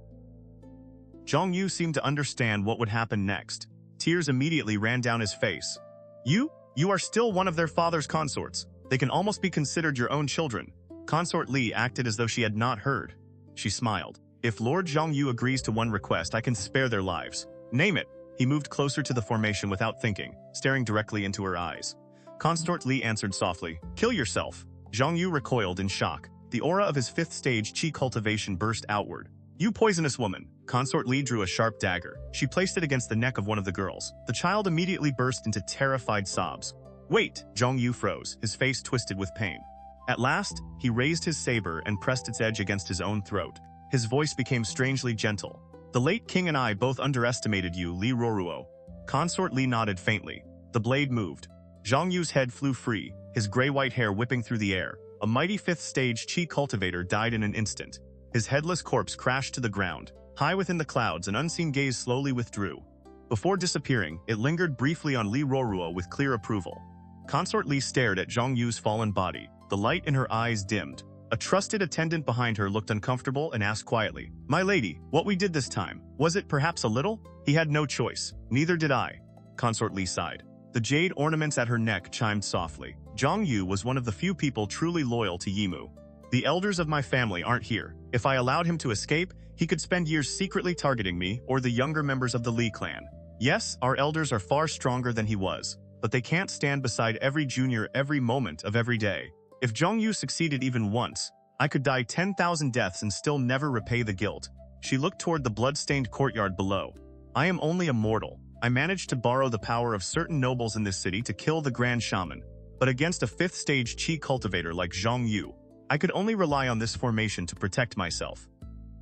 Zhang Yu seemed to understand what would happen next. Tears immediately ran down his face. You are still one of their father's consorts. They can almost be considered your own children." Consort Li acted as though she had not heard. She smiled. "If Lord Zhang Yu agrees to one request, I can spare their lives." "Name it." He moved closer to the formation without thinking, staring directly into her eyes. Consort Li answered softly, "Kill yourself." Zhang Yu recoiled in shock. The aura of his 5th stage Qi cultivation burst outward. "You poisonous woman!" Consort Li drew a sharp dagger. She placed it against the neck of one of the girls. The child immediately burst into terrified sobs. "Wait!" Zhang Yu froze, his face twisted with pain. At last, he raised his saber and pressed its edge against his own throat. His voice became strangely gentle. "The late king and I both underestimated you, Li Roruo." Consort Li nodded faintly. The blade moved. Zhang Yu's head flew free, his gray-white hair whipping through the air. A mighty 5th stage Qi cultivator died in an instant. His headless corpse crashed to the ground. High within the clouds, an unseen gaze slowly withdrew. Before disappearing, it lingered briefly on Li Roruo with clear approval. Consort Li stared at Zhang Yu's fallen body. The light in her eyes dimmed. A trusted attendant behind her looked uncomfortable and asked quietly, "My lady, what we did this time, was it perhaps a little?" "He had no choice. Neither did I." Consort Li sighed. The jade ornaments at her neck chimed softly. Zhang Yu was one of the few people truly loyal to Yimu. "The elders of my family aren't here. If I allowed him to escape, he could spend years secretly targeting me or the younger members of the Li clan. Yes, our elders are far stronger than he was, but they can't stand beside every junior every moment of every day. If Zhang Yu succeeded even once, I could die 10,000 deaths and still never repay the guilt." She looked toward the blood-stained courtyard below. "I am only a mortal. I managed to borrow the power of certain nobles in this city to kill the Grand Shaman, but against a 5th stage Qi cultivator like Zhang Yu, I could only rely on this formation to protect myself.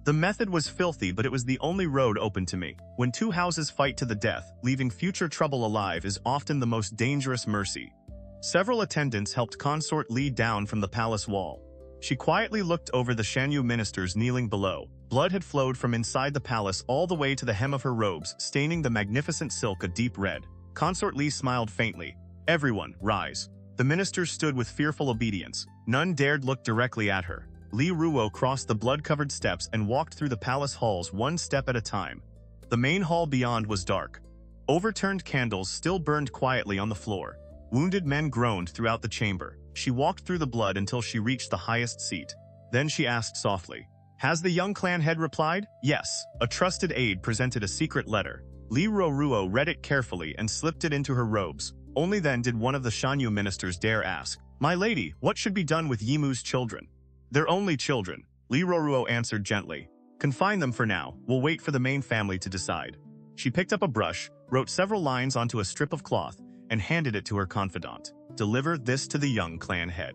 The method was filthy, but it was the only road open to me. When 2 houses fight to the death, leaving future trouble alive is often the most dangerous mercy." Several attendants helped Consort Li down from the palace wall. She quietly looked over the Shanyue ministers kneeling below. Blood had flowed from inside the palace all the way to the hem of her robes, staining the magnificent silk a deep red. Consort Li smiled faintly. Everyone, rise. The ministers stood with fearful obedience. None dared look directly at her. Li Ruo crossed the blood-covered steps and walked through the palace halls one step at a time. The main hall beyond was dark. Overturned candles still burned quietly on the floor. Wounded men groaned throughout the chamber. She walked through the blood until she reached the highest seat. Then she asked softly, "Has the young clan head replied?" "Yes." A trusted aide presented a secret letter. Li Ruo read it carefully and slipped it into her robes. Only then did one of the Shanyue ministers dare ask, "My lady, what should be done with Yimu's children?" "They're only children," Li Ruo answered gently. "Confine them for now. We'll wait for the main family to decide." She picked up a brush, wrote several lines onto a strip of cloth, and handed it to her confidant. "Deliver this to the young clan head.